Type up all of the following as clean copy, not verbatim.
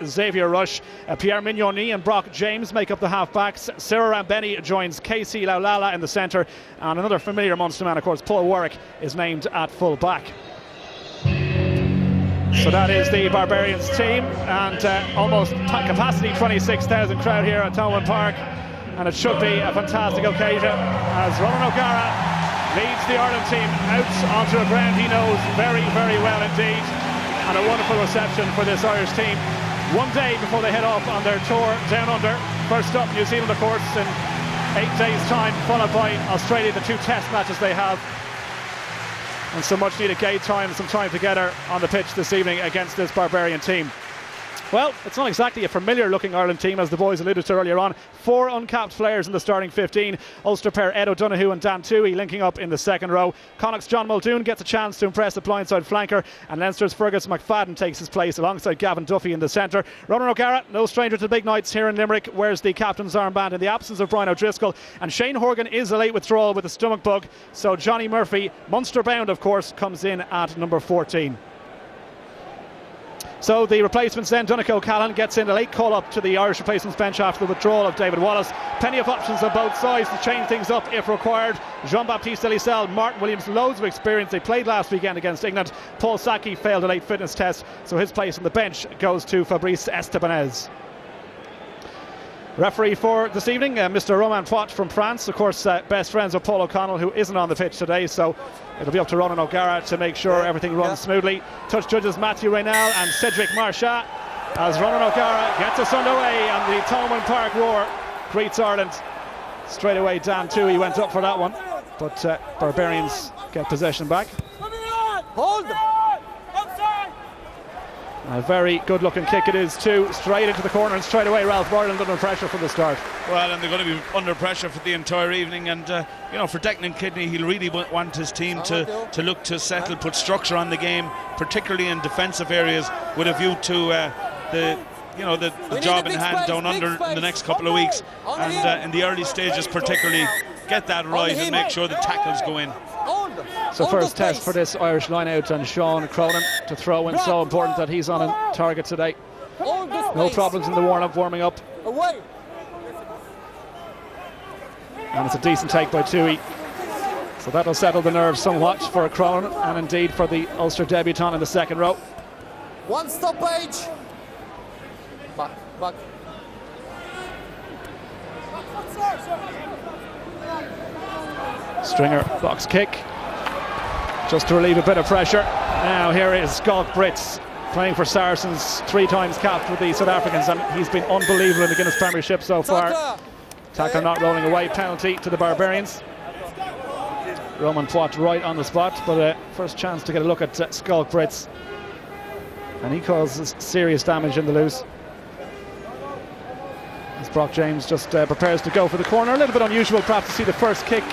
Xavier rush. Pierre, Mignoni and Brock James make up the half-backs. Seru and Benny joins Casey Laulala in the centre, and another familiar Munster man, of course, Paul Warwick, is named at full-back. So that is the Barbarians team, and almost capacity 26,000 crowd here at Thomond Park, and it should be a fantastic occasion as Ronan O'Gara leads the Ireland team out onto a ground he knows very, very well indeed, and a wonderful reception for this Irish team. One day before they head off on their tour down under. First up, New Zealand, of course, in 8 days' time, followed by Australia, the 2 test matches they have. And some much needed game time and some time together on the pitch this evening against this Barbarian team. Well, it's not exactly a familiar looking Ireland team, as the boys alluded to earlier on. 4 uncapped players in the starting 15. Ulster pair Ed O'Donoghue and Dan Tuohy linking up in the second row. Connacht's John Muldoon gets a chance to impress the blindside flanker, and Leinster's Fergus McFadden takes his place alongside Gavin Duffy in the centre. Ronan O'Gara, no stranger to the big nights here in Limerick, wears the captain's armband in the absence of Brian O'Driscoll, and Shane Horgan is a late withdrawal with a stomach bug, so Johnny Murphy, Munster bound of course, comes in at number 14. So the replacements then, Donegal O'Callaghan gets in a late call up to the Irish replacements bench after the withdrawal of David Wallace. Plenty of options on both sides to change things up if required. Jean-Baptiste, Martin Williams, loads of experience. They played last weekend against England. Paul Saki failed a late fitness test, so his place on the bench goes to Fabrice Estebanez. Referee for this evening, Mr. Roman from France, of course, best friends of Paul O'Connell, who isn't on the pitch today, so it'll be up to Ronan O'Gara to make sure everything runs smoothly. Touch judges Matthew Raynal and Cedric Marchat as Ronan O'Gara gets us underway on the Thomond Park Roar. Greets Ireland. Straight away Dan Tuohy went up for that one, but Barbarians get possession back. Hold them. A very good looking kick it is too, straight into the corner, and straight away Ralph Ireland under pressure from the start. Well, and they're going to be under pressure for the entire evening, and you know, for Declan Kidney, he'll really want his team to look to settle, put structure on the game, particularly in defensive areas, with a view to the job in hand down under in the next couple of weeks, and in the early stages particularly get that right and make sure the tackles go in. So first test for this Irish line-out, and Sean Cronin to throw in. So important that he's on target today. No problems in the warming up. And it's a decent take by Tuohy. So that'll settle the nerves somewhat for Cronin, and indeed for the Ulster debutant in the second row. One stoppage. Back. Stringer box kick, just to relieve a bit of pressure. Now here is Schalk Brits playing for Saracens, 3 times capped with the South Africans, and he's been unbelievable in the Guinness Premiership so far. Tackler not rolling away, penalty to the Barbarians. Roman Poit right on the spot, but first chance to get a look at Schalk Brits, and he causes serious damage in the loose. As Brock James just prepares to go for the corner. A little bit unusual perhaps to see the first kick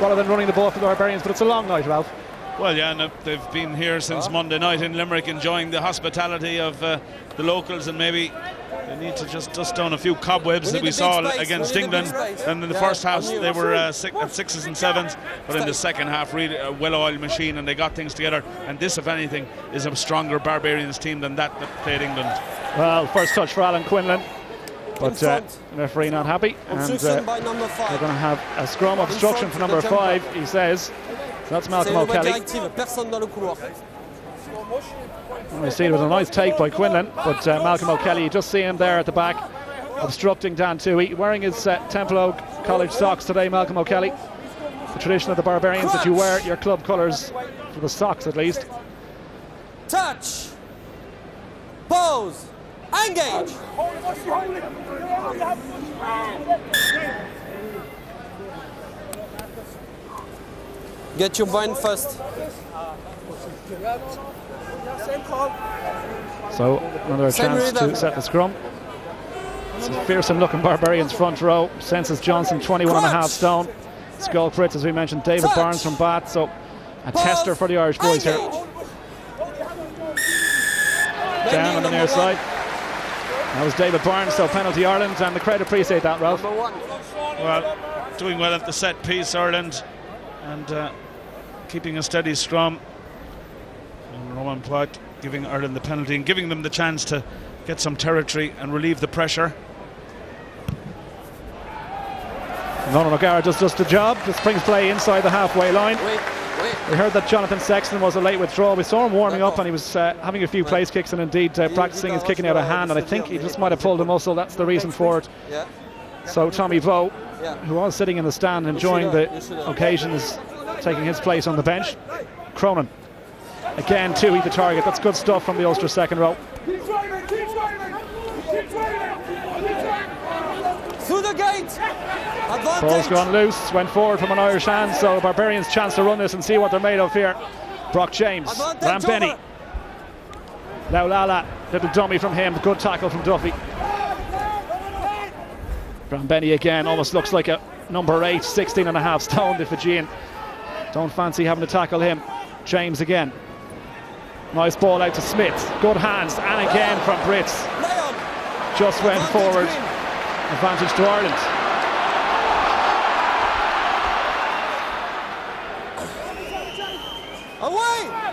rather than running the ball for the Barbarians, but it's a long night, Ralph. Well, yeah, and they've been here since Monday night in Limerick, enjoying the hospitality of the locals, and maybe they need to just dust down a few cobwebs that we saw against England. And in the first half they were at 6s and 7s, but in the second half really a well-oiled machine, and they got things together. And this, if anything, is a stronger Barbarians team than that played England. Well, first touch for Alan Quinlan, but referee not happy, and they're going to have a scrum obstruction for number 5, he says. So that's Malcolm O'Kelly. We see it was a nice take by Quinlan, but Malcolm O'Kelly, you just see him there at the back obstructing Dan Tuohy, wearing his Temple Oak College socks today. Malcolm O'Kelly, the tradition of the Barbarians that you wear your club colours, for the socks at least. Touch, pose, engage. Get your bind first. So another chance to set the scrum. It's a fearsome looking Barbarians front row. Census Johnson, 21.5 stone. Schalk Brits, as we mentioned, David Barnes from Bath, so a tester for the Irish boys here. Down on the near side. That was David Barnes, so penalty Ireland, and the crowd appreciate that, Ralph. Well, doing well at the set piece, Ireland, and keeping a steady scrum. And Roman Poit giving Ireland the penalty and giving them the chance to get some territory and relieve the pressure. Ronan O'Gara does the job, just brings play inside the halfway line. We heard that Jonathan Sexton was a late withdrawal. We saw him warming up and he was having a few place kicks and indeed practicing his kicking out of hand, and I think he just might have pulled a muscle. That's the reason for it. So Tommy Vo, who was sitting in the stand enjoying the occasion, is taking his place on the bench. Cronin again, Tuohy the target. That's good stuff from the Ulster second row. Through the gate. Ball's gone loose, went forward from an Irish hand, so Barbarians chance to run this and see what they're made of here. Brock James, Rabini, Laulala, little dummy from him, good tackle from Duffy. Rabini again, almost looks like a number 8, 16.5 stone, the Fijian. Don't fancy having to tackle him. James again. Nice ball out to Smith, good hands, and again from Brits. Just went forward, advantage to Ireland. Away!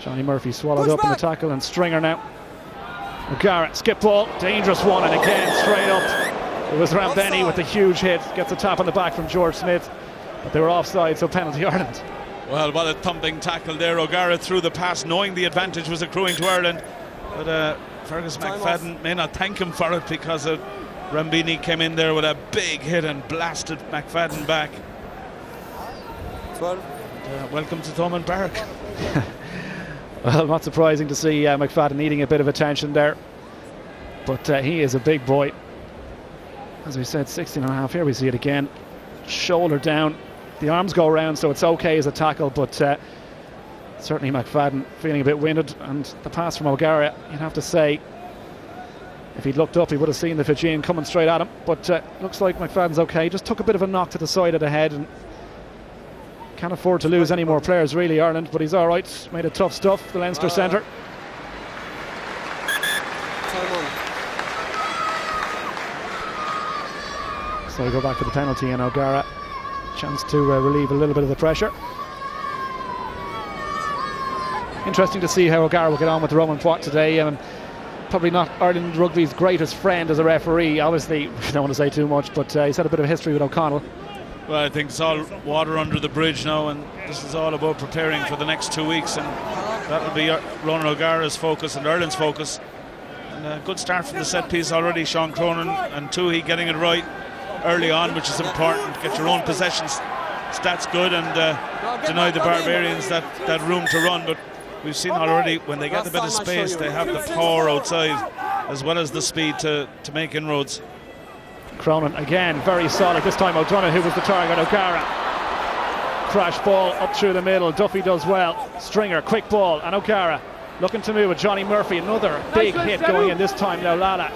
Johnny Murphy swallowed up in the tackle, and Stringer now. O'Gara, skip ball, dangerous one, and again straight up. It was Rabini with the huge hit, gets a tap on the back from George Smith, but they were offside, so penalty Ireland. Well, what a thumping tackle there. O'Gara threw the pass knowing the advantage was accruing to Ireland, but Fergus McFadden may not thank him for it, because Rabini came in there with a big hit and blasted McFadden back. 12. Welcome to Thomond Park. Well, not surprising to see McFadden needing a bit of attention there, but he is a big boy. As we said, 16.5. Here we see it again, shoulder down. The arms go around, so it's okay as a tackle, but certainly McFadden feeling a bit winded. And the pass from O'Gara, you'd have to say, if he'd looked up, he would have seen the Fijian coming straight at him. But looks like McFadden's okay. Just took a bit of a knock to the side of the head, and can't afford to lose any more players really, Ireland, but he's alright. Made it tough stuff, the Leinster centre. So we go back to the penalty, and O'Gara chance to relieve a little bit of the pressure. Interesting to see how O'Gara will get on with Roman Poit today. Probably not Ireland rugby's greatest friend as a referee. Obviously, we don't want to say too much, but he's had a bit of a history with O'Connell. Well, I think it's all water under the bridge now, and this is all about preparing for the next 2 weeks, and that'll be Ronan O'Gara's focus and Ireland's focus. And a good start from the set piece already. Sean Cronin and Tuohy getting it right early on, which is important. Get your own possessions stats good and deny the Barbarians that room to run. But we've seen already, when they get a bit of space, they have the power outside as well as the speed to make inroads. Cronin again, very solid. This time O'Donoghue, who was the target. O'Gara, crash ball up through the middle. Duffy does well. Stringer, quick ball, and O'Gara looking to move with Johnny Murphy. Another big hit going in, this time Laulala.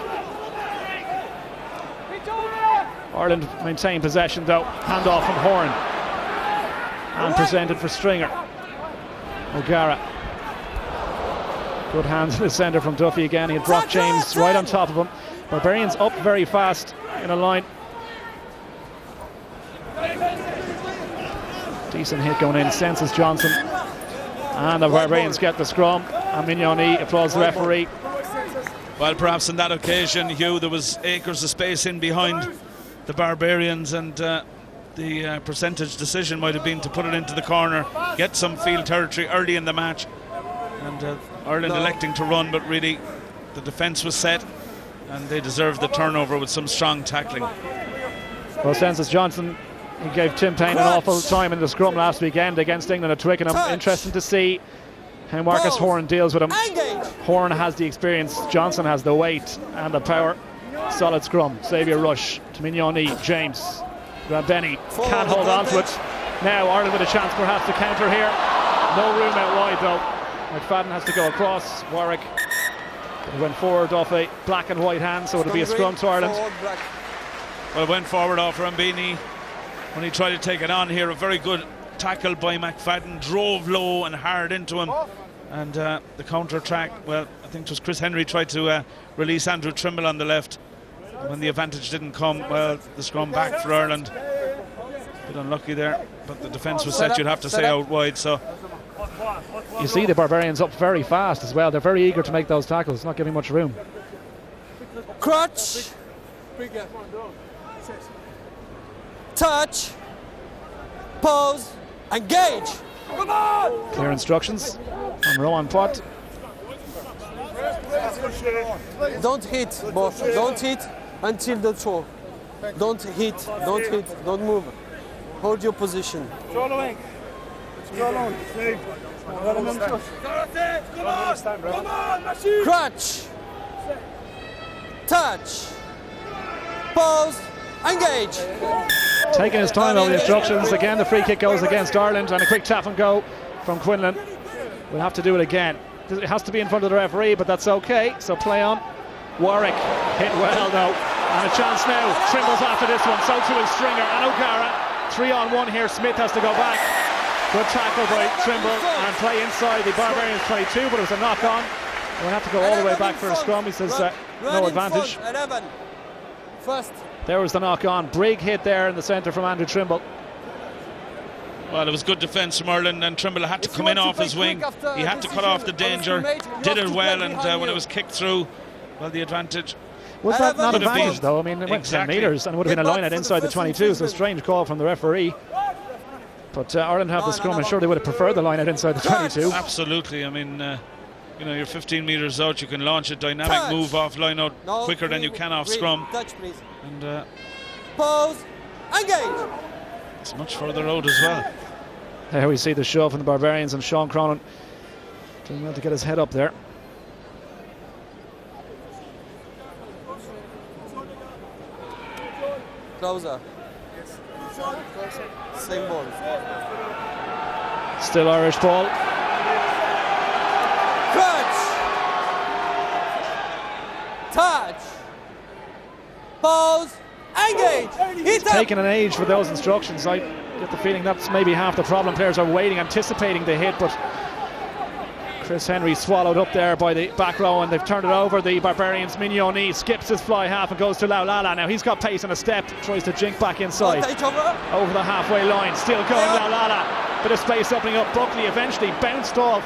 Ireland maintain possession though. Hand off from Horan, and presented for Stringer. O'Gara, good hands in the centre from Duffy again. He had Brock James right on top of him. Barbarians up very fast in a line. Decent hit going in, senses Johnson, and the Barbarians get the scrum, and Mignoni applauds the referee. Well, perhaps on that occasion, Hugh, there was acres of space in behind the Barbarians, and the percentage decision might have been to put it into the corner, get some field territory early in the match, and Ireland electing to run, but really the defence was set and they deserved the turnover with some strong tackling. Well, Senses Johnson, he gave Tim Payne an awful time in the scrum last weekend against England at Twickenham. Interesting to see how Marcus Horan deals with him. Horan has the experience, Johnson has the weight and the power. Solid scrum. Xavier rush to Mignoni, James, Rabini can't hold on to it. Now Ireland with a chance perhaps to counter here. No room out wide though. McFadden has to go across. Warwick went forward off a black and white hand, so it'll be a scrum to Ireland. Well, it went forward off Rabini when he tried to take it on here. A very good tackle by McFadden, drove low and hard into him, and the counter attack, well, I think it was Chris Henry tried to release Andrew Trimble on the left. When the advantage didn't come, well, the scrum back for Ireland. A bit unlucky there, but the defence was set, you'd have to say, out wide. So you see the Barbarians up very fast as well. They're very eager to make those tackles, not giving much room. Crutch. Touch. Pose. Engage. Come on! Clear instructions from Ronan Pot. Don't hit, boss. Don't hit until the throw. Don't hit. Don't hit. Don't move. Hold your position. Crutch. Touch. Pose. Engage. Taking his time over the instructions. Again, the free kick goes against Ireland, and a quick tap and go from Quinlan. We'll have to do it again. It has to be in front of the referee, but that's okay. So play on. Warwick hit well though, and a chance now. Trimble's after this one, so too is Stringer and O'Gara. 3-on-1 here. Smith has to go back. Good tackle by Trimble and play inside the Barbarians 22, but it was a knock on. We'll have to go all the way back for a scrum. He says no advantage. 11. First. There was the knock on. Brig hit there in the centre from Andrew Trimble. Well, it was good defence from Ireland, and Trimble had to come in off his wing. He had to cut off the danger, did it well, and when it was kicked through, well, the advantage. Was that not advantage though? I mean, it went 10 metres and it would have been a line out inside the 22, so strange call from the referee. But Ireland have the scrum, and sure they would have preferred the line out inside the 22. Absolutely. I mean, you know, you're 15 metres out, you can launch a dynamic move off line out quicker than you can off scrum. Touch, please. And pose, engage. It's much further out as well. There we see the shove from the Barbarians, and Sean Cronin doing well to get his head up there. Closer. Same ball. Still Irish ball. Crutch. Touch. Pose. Engage. It's taking an age for those instructions. I get the feeling that's maybe half the problem. Players are waiting, anticipating the hit, but Chris Henry swallowed up there by the back row, and they've turned it over. The Barbarians, Mignoni skips his fly half and goes to Laulala. Now he's got pace and a step, tries to jink back inside. Over the halfway line, still going Laulala. Bit of space opening up. Buckley eventually bounced off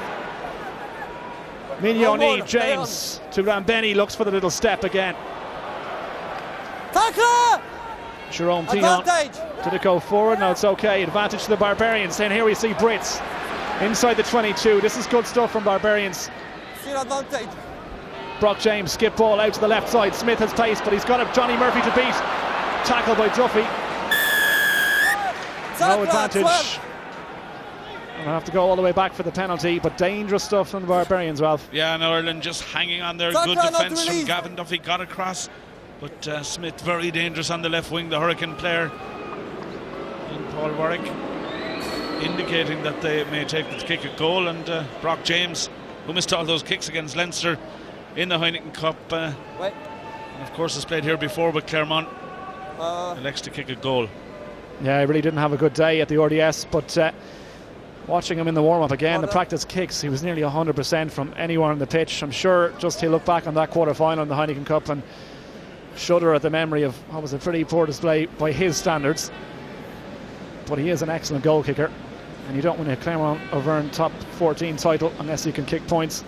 Mignoni. James to Rabini, looks for the little step again. Tackler! Jerome Theon, did it go forward? No, it's okay. Advantage to the Barbarians. And here we see Brits inside the 22. This is good stuff from Barbarians. Advantage. Brock James, skip ball out to the left side. Smith has pace, but he's got a Johnny Murphy to beat. Tackle by Duffy. No advantage. And I'll have to go all the way back for the penalty, but dangerous stuff from the Barbarians, Ralph. Yeah, and Ireland just hanging on there. Good defence from Gavin. Duffy got across, but Smith very dangerous on the left wing, the Hurricane player. And Paul Warwick indicating that they may take the kick at goal, and Brock James, who missed all those kicks against Leinster in the Heineken Cup, and of course has played here before with Clermont, elects to kick a goal. Yeah, he really didn't have a good day at the RDS, but watching him in the warm-up again, the practice kicks, he was nearly 100% from anywhere on the pitch. I'm sure just he'll look back on that quarter-final in the Heineken Cup and shudder at the memory of what was a pretty poor display by his standards. But he is an excellent goal kicker, and you don't win a Clermont Auvergne top 14 title unless you can kick points.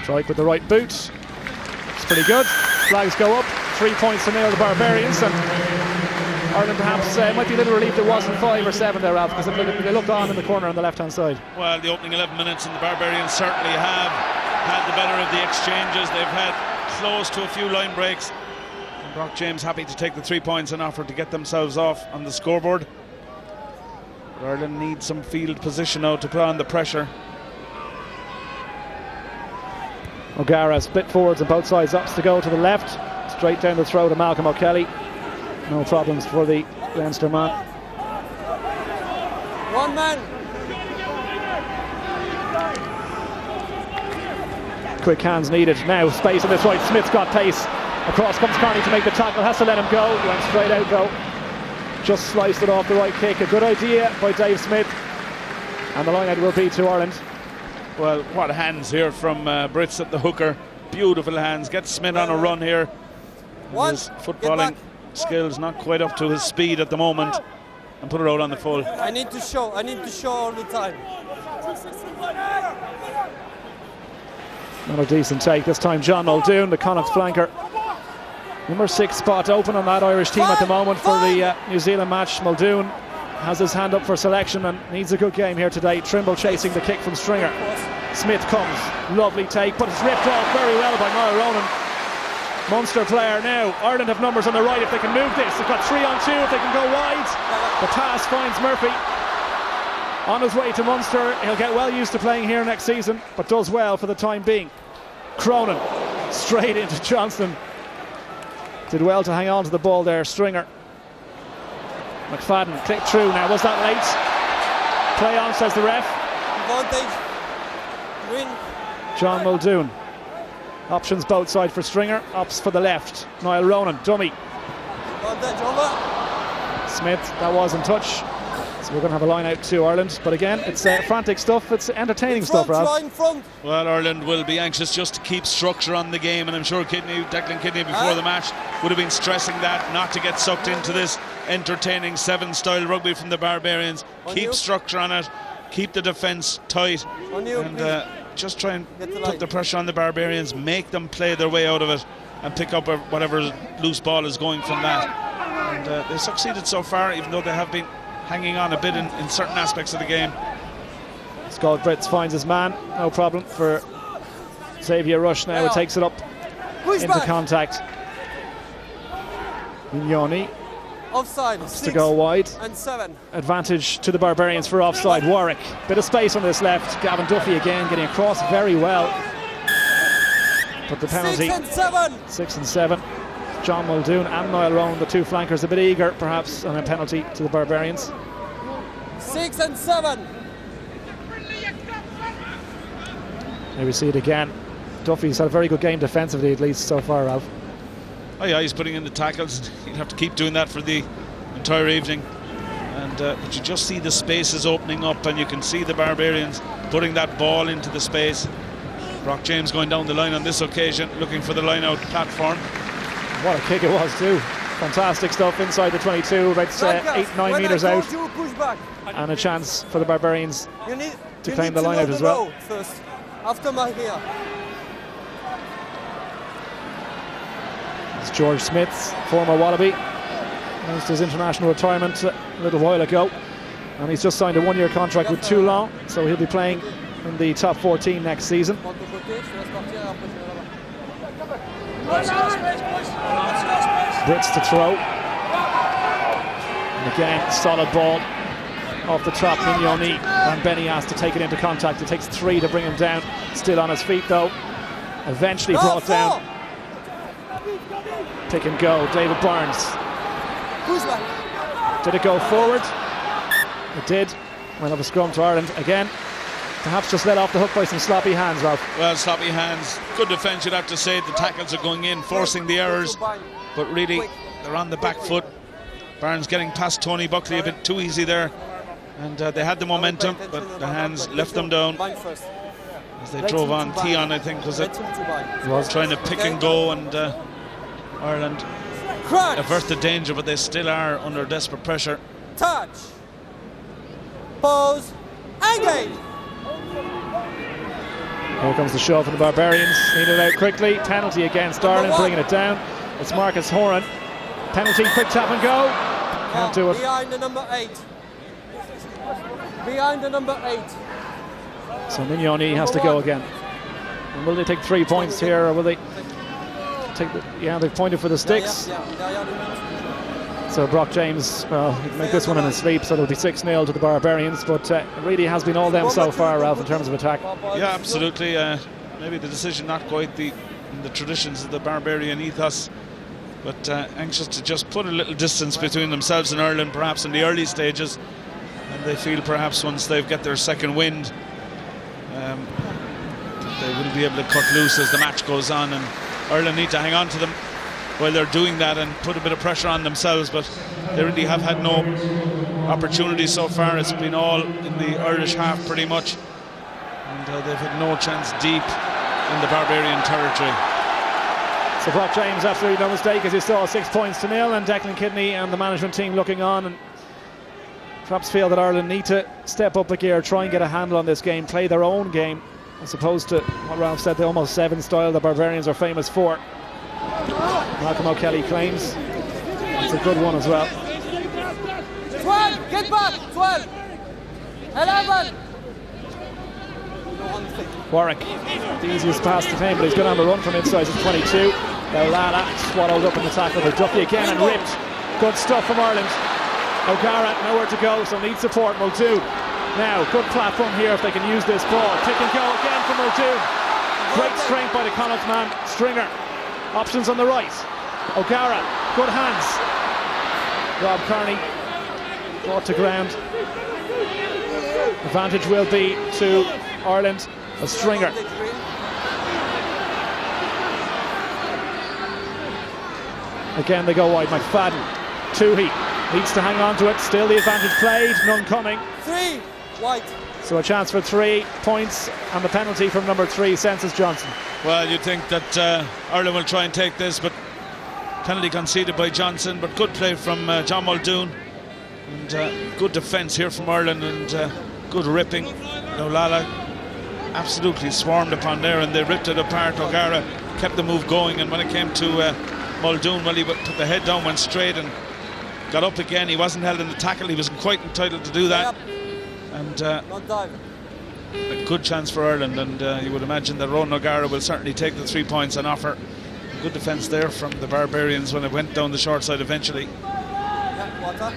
Strike with the right boot. It's pretty good. Flags go up. 3 points to nil the Barbarians, and Ireland perhaps might be a little relieved it wasn't 5 or 7 there, Ralph, because they looked on in the corner on the left hand side. Well, the opening 11 minutes and the Barbarians certainly have had the better of the exchanges. They've had close to a few line breaks, and Brock James happy to take the 3 points and offer to get themselves off on the scoreboard. But Ireland needs some field position now to put on the pressure. O'Gara split forwards on both sides, ups to go to the left, straight down the throat of Malcolm O'Kelly. No problems for the Leinster man. One man. Quick hands needed. Now space on this right. Smith's got pace. Across comes Kearney to make the tackle. Has to let him go. Went straight out though. Just sliced it off the right kick. A good idea by Dave Smith. And the line out will be to Ireland. Well, what hands here from Brits at the hooker. Beautiful hands. Gets Smith on a run here. His footballing skills not quite up to his speed at the moment. and put it out on the full. I need to show all the time. Another decent take, this time John Muldoon, the Connacht flanker. Number 6 spot open on that Irish team at the moment for the New Zealand match. Muldoon has his hand up for selection and needs a good game here today. Trimble chasing the kick from Stringer. Smith comes, lovely take, but it's ripped off very well by Niall Ronan. Munster player now. Ireland have numbers on the right if they can move this. They've got 3-on-2 if they can go wide. The pass finds Murphy. On his way to Munster, he'll get well used to playing here next season, but does well for the time being. Cronin straight into Johnston. Did well to hang on to the ball there, Stringer. McFadden clicked through now. Was that late? Play on, says the ref. Advantage. Win. John Muldoon. Options both sides for Stringer. Ops for the left. Niall Ronan, dummy. Advantage over. Smith, that was in touch. So we're going to have a line out to Ireland. But again, it's frantic stuff. It's entertaining stuff, Ralph. Well, Ireland will be anxious just to keep structure on the game, and I'm sure Declan Kearney before the match would have been stressing that, not to get sucked into this entertaining 7-style rugby from the Barbarians. Keep structure on it, keep the defence tight, and just try and put the pressure on the Barbarians, make them play their way out of it and pick up whatever loose ball is going from that. And they've succeeded so far, even though they have been hanging on a bit in certain aspects of the game. Scott Brits finds his man, no problem for Xavier Rush now. It takes it up into contact. Mignoni offside, to go wide. And 7. Advantage to the Barbarians for offside. Warwick, bit of space on this left. Gavin Duffy again getting across very well. But the penalty, 6 and 7. John Muldoon and Niall Ronan, the two flankers, a bit eager perhaps on a penalty to the Barbarians. 6 and 7. Here we see it again. Duffy's had a very good game defensively, at least so far, Ralph. Oh yeah, he's putting in the tackles. He'll have to keep doing that for the entire evening. And but you just see the spaces opening up, and you can see the Barbarians putting that ball into the space. Brock James going down the line on this occasion, looking for the line-out platform. What a kick it was too. Fantastic stuff inside the 22, about 8-9 metres out. And a chance for the Barbarians to claim the line-out as well. First, after Mahia. It's George Smith's former Wallaby. Announced his international retirement a little while ago. And he's just signed a 1-year contract with Toulon, so he'll be playing in the top 14 next season. Brits to throw. And again, solid ball off the top. Mignoni and Benny has to take it into contact. It takes 3 to bring him down. Still on his feet though. Eventually brought down. Pick and go. David Barnes. Did it go forward? It did. We'll have a scrum to Ireland again. Perhaps just let off the hook by some sloppy hands, Ralph. Well, sloppy hands. Good defence, you'd have to say. The tackles are going in, forcing the errors. But really, they're on the back foot. Barnes getting past Tony Buckley a bit too easy there. And they had the momentum, but the hands left them down. As they drove on, Theon, I think, was trying to pick and go. And Ireland avert the danger, but they still are under desperate pressure. Touch. Pose. Engage. Here comes the shove from the Barbarians. Need it out quickly. Penalty against Ireland, bringing it down. It's Marcus Horan. Penalty, quick tap and go. Can't do it. Behind the number 8. Behind the number 8. So Mignoni has to go again. And will they take 3 points here, or will they take the... Yeah, they've pointed for the sticks. So Brock James, well, he can make this one in his sleep, so it'll be 6-0 to the Barbarians, but it really has been all them so far, Ralph, in terms of attack. Yeah, absolutely. Maybe the decision not quite in the traditions of the Barbarian ethos, but anxious to just put a little distance between themselves and Ireland, perhaps in the early stages, and they feel perhaps once they've got their second wind, they will be able to cut loose as the match goes on, and Ireland need to hang on to them while they're doing that and put a bit of pressure on themselves, but they really have had no opportunities so far. It's been all in the Irish half pretty much, and they've had no chance deep in the Barbarian territory. So Brock James, absolutely no mistake, as you saw, 6 points to 0, and Declan Kearney and the management team looking on, and perhaps feel that Ireland need to step up a gear, try and get a handle on this game, play their own game, as opposed to what Ralph said, the almost 7 style the Barbarians are famous for. Malcolm O'Kelly claims it's a good one as well. 12, get back, 12, 11. Warwick, the easiest pass to him, but he's good on the run from inside his 22. Laulala swallowed up in the tackle by Duffy again and ripped. Good stuff from Ireland. O'Gara nowhere to go, so needs support. Muldoon now, good platform here if they can use this ball. Pick and go again from Muldoon. Great strength by the Connacht man. Stringer, options on the right. O'Gara, good hands. Rob Kearney brought to ground. Advantage will be to Ireland. A Stringer. Again they go wide. McFadden. Tuohy needs to hang on to it. Still the advantage played. None coming. 3 wide. So a chance for 3 points and the penalty from number 3, Census Johnson. Well, you'd think that Ireland will try and take this, but penalty conceded by Johnson. But good play from John Muldoon, and good defence here from Ireland, and good ripping. Laulala absolutely swarmed upon there, and they ripped it apart. O'Gara kept the move going, and when it came to Muldoon, well, he put the head down, went straight and got up again. He wasn't held in the tackle. He wasn't quite entitled to do that. And a good chance for Ireland, and you would imagine that Ronan O'Gara will certainly take the 3 points on offer. Good defence there from the Barbarians when it went down the short side eventually.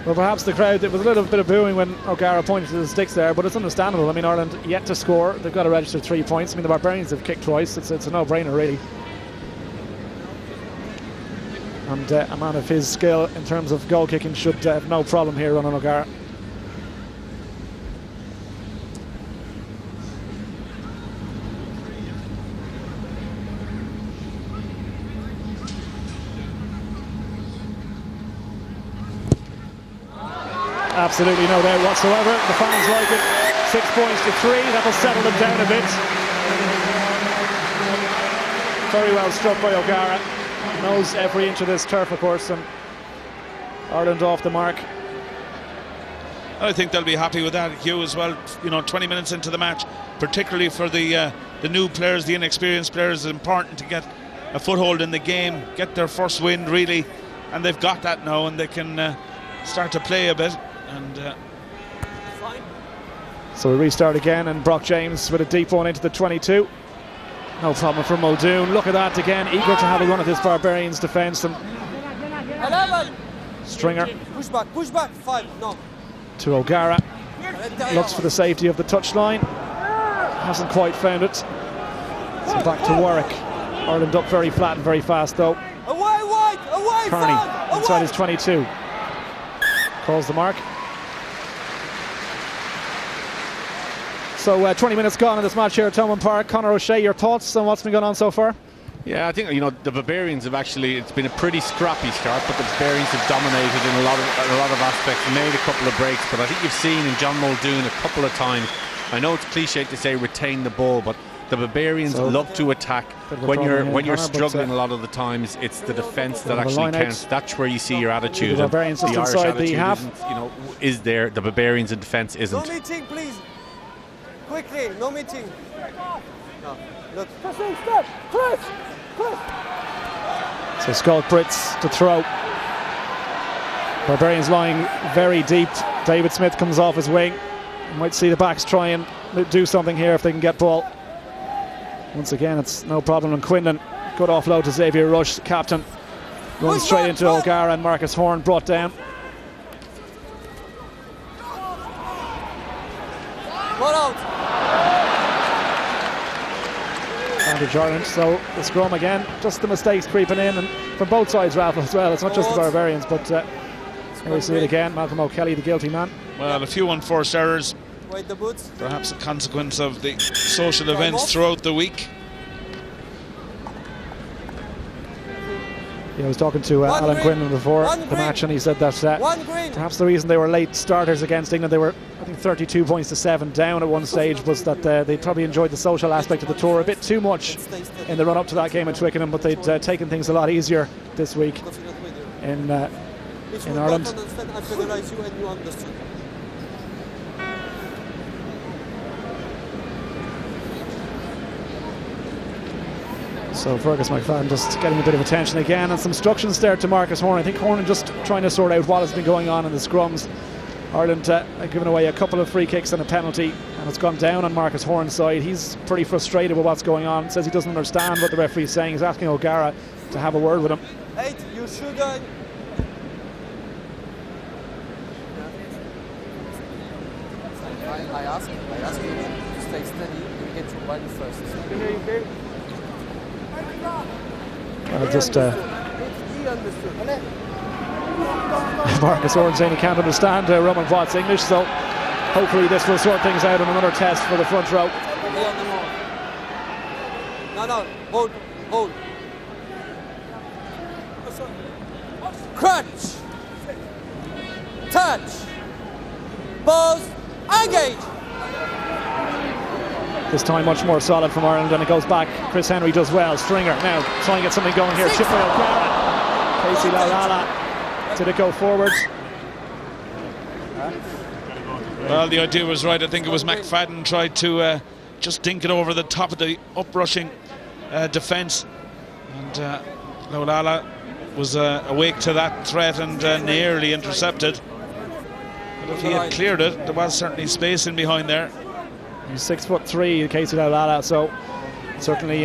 Well, perhaps the crowd, there was a little bit of booing when O'Gara pointed to the sticks there, but it's understandable. I mean, Ireland yet to score. They've got to register 3 points. I mean, the Barbarians have kicked twice. It's a no-brainer, really. And a man of his skill in terms of goal kicking should have no problem here, Ronan O'Gara. Absolutely no doubt whatsoever. The fans like it. 6 points to 3. That'll settle them down a bit. Very well struck by O'Gara. Knows every inch of this turf, of course, and Ireland off the mark. I think they'll be happy with that, Hugh, as well. You know, 20 minutes into the match, particularly for the new players, the inexperienced players, it's important to get a foothold in the game, get their first win, really, and they've got that now, and they can start to play a bit. And so we restart again, and Brock James with a deep one into the 22. No problem for Muldoon. Look at that again, eager to have a run at this Barbarians defence. And 11. Stringer. Push back, 5, no. To O'Gara. Looks for the safety of the touchline. Hasn't quite found it. So back to Warwick. Ireland up very flat and very fast though. Away, Kearney inside his 22. Calls the mark. So 20 minutes gone in this match here at Thomond Park. Conor O'Shea, your thoughts on what's been going on so far? Yeah, I think, you know, the Barbarians have actually, it's been a pretty scrappy start, but the Barbarians have dominated in a lot of aspects, made a couple of breaks, but I think you've seen in John Muldoon a couple of times, I know it's cliche to say retain the ball, but the Barbarians love to attack. When you're struggling a lot of the times, it's the defence that actually counts. That's where you see your attitude. The Barbarians just Irish inside attitude the half. Is there. The Barbarians in defence isn't. No meeting, please. Quickly, no meeting. No, look. So Scott Brits to throw. Barbarians lying very deep. David Smith comes off his wing. You might see the backs try and do something here if they can get ball. Once again, it's no problem. And Quinlan, good offload to Xavier Rush, captain. Runs straight into O'Gara, and Marcus Horan brought down. One out. Advantage Ireland. So the scrum again, just the mistakes creeping in, and from both sides, Ralph, as well. It's not just the Barbarians, but here we see it again. Malcolm O'Kelly, the guilty man. Well, a few unforced errors. Wait, the boots. Perhaps a consequence of the social events throughout the week. Yeah, I was talking to Alan Quinlan before the match, and he said that perhaps the reason they were late starters against England, they were, I think, 32 points to 7 down at one stage, was that they probably enjoyed the social aspect of the tour a bit too much in the run-up to that game at Twickenham, but they'd taken things a lot easier this week in Ireland. So Fergus McFadden just getting a bit of attention again, and some instructions there to Marcus Horan. I think Horan just trying to sort out what has been going on in the scrums. Ireland given away a couple of free kicks and a penalty, and it's gone down on Marcus Horan's side. He's pretty frustrated with what's going on. Says he doesn't understand what the referee's saying. He's asking O'Gara to have a word with him. Hey, you should. I ask you to stay steady and get your body first. Marcus Horan saying he can't understand Roman Watt's English, so hopefully this will sort things out in another test for the front row. No, hold. Crunch, touch, pause, engage. This time much more solid from Ireland, and it goes back. Chris Henry does well. Stringer now trying to get something going here. Chip by O'Gara. Casey Laulala. Did it go forward? Well, the idea was right. I think it was McFadden tried to just dink it over the top of the uprushing defence, and Laulala was awake to that threat and nearly intercepted. But if he had cleared it, there was certainly space in behind there. He's 6'3", Casey Laulala, so certainly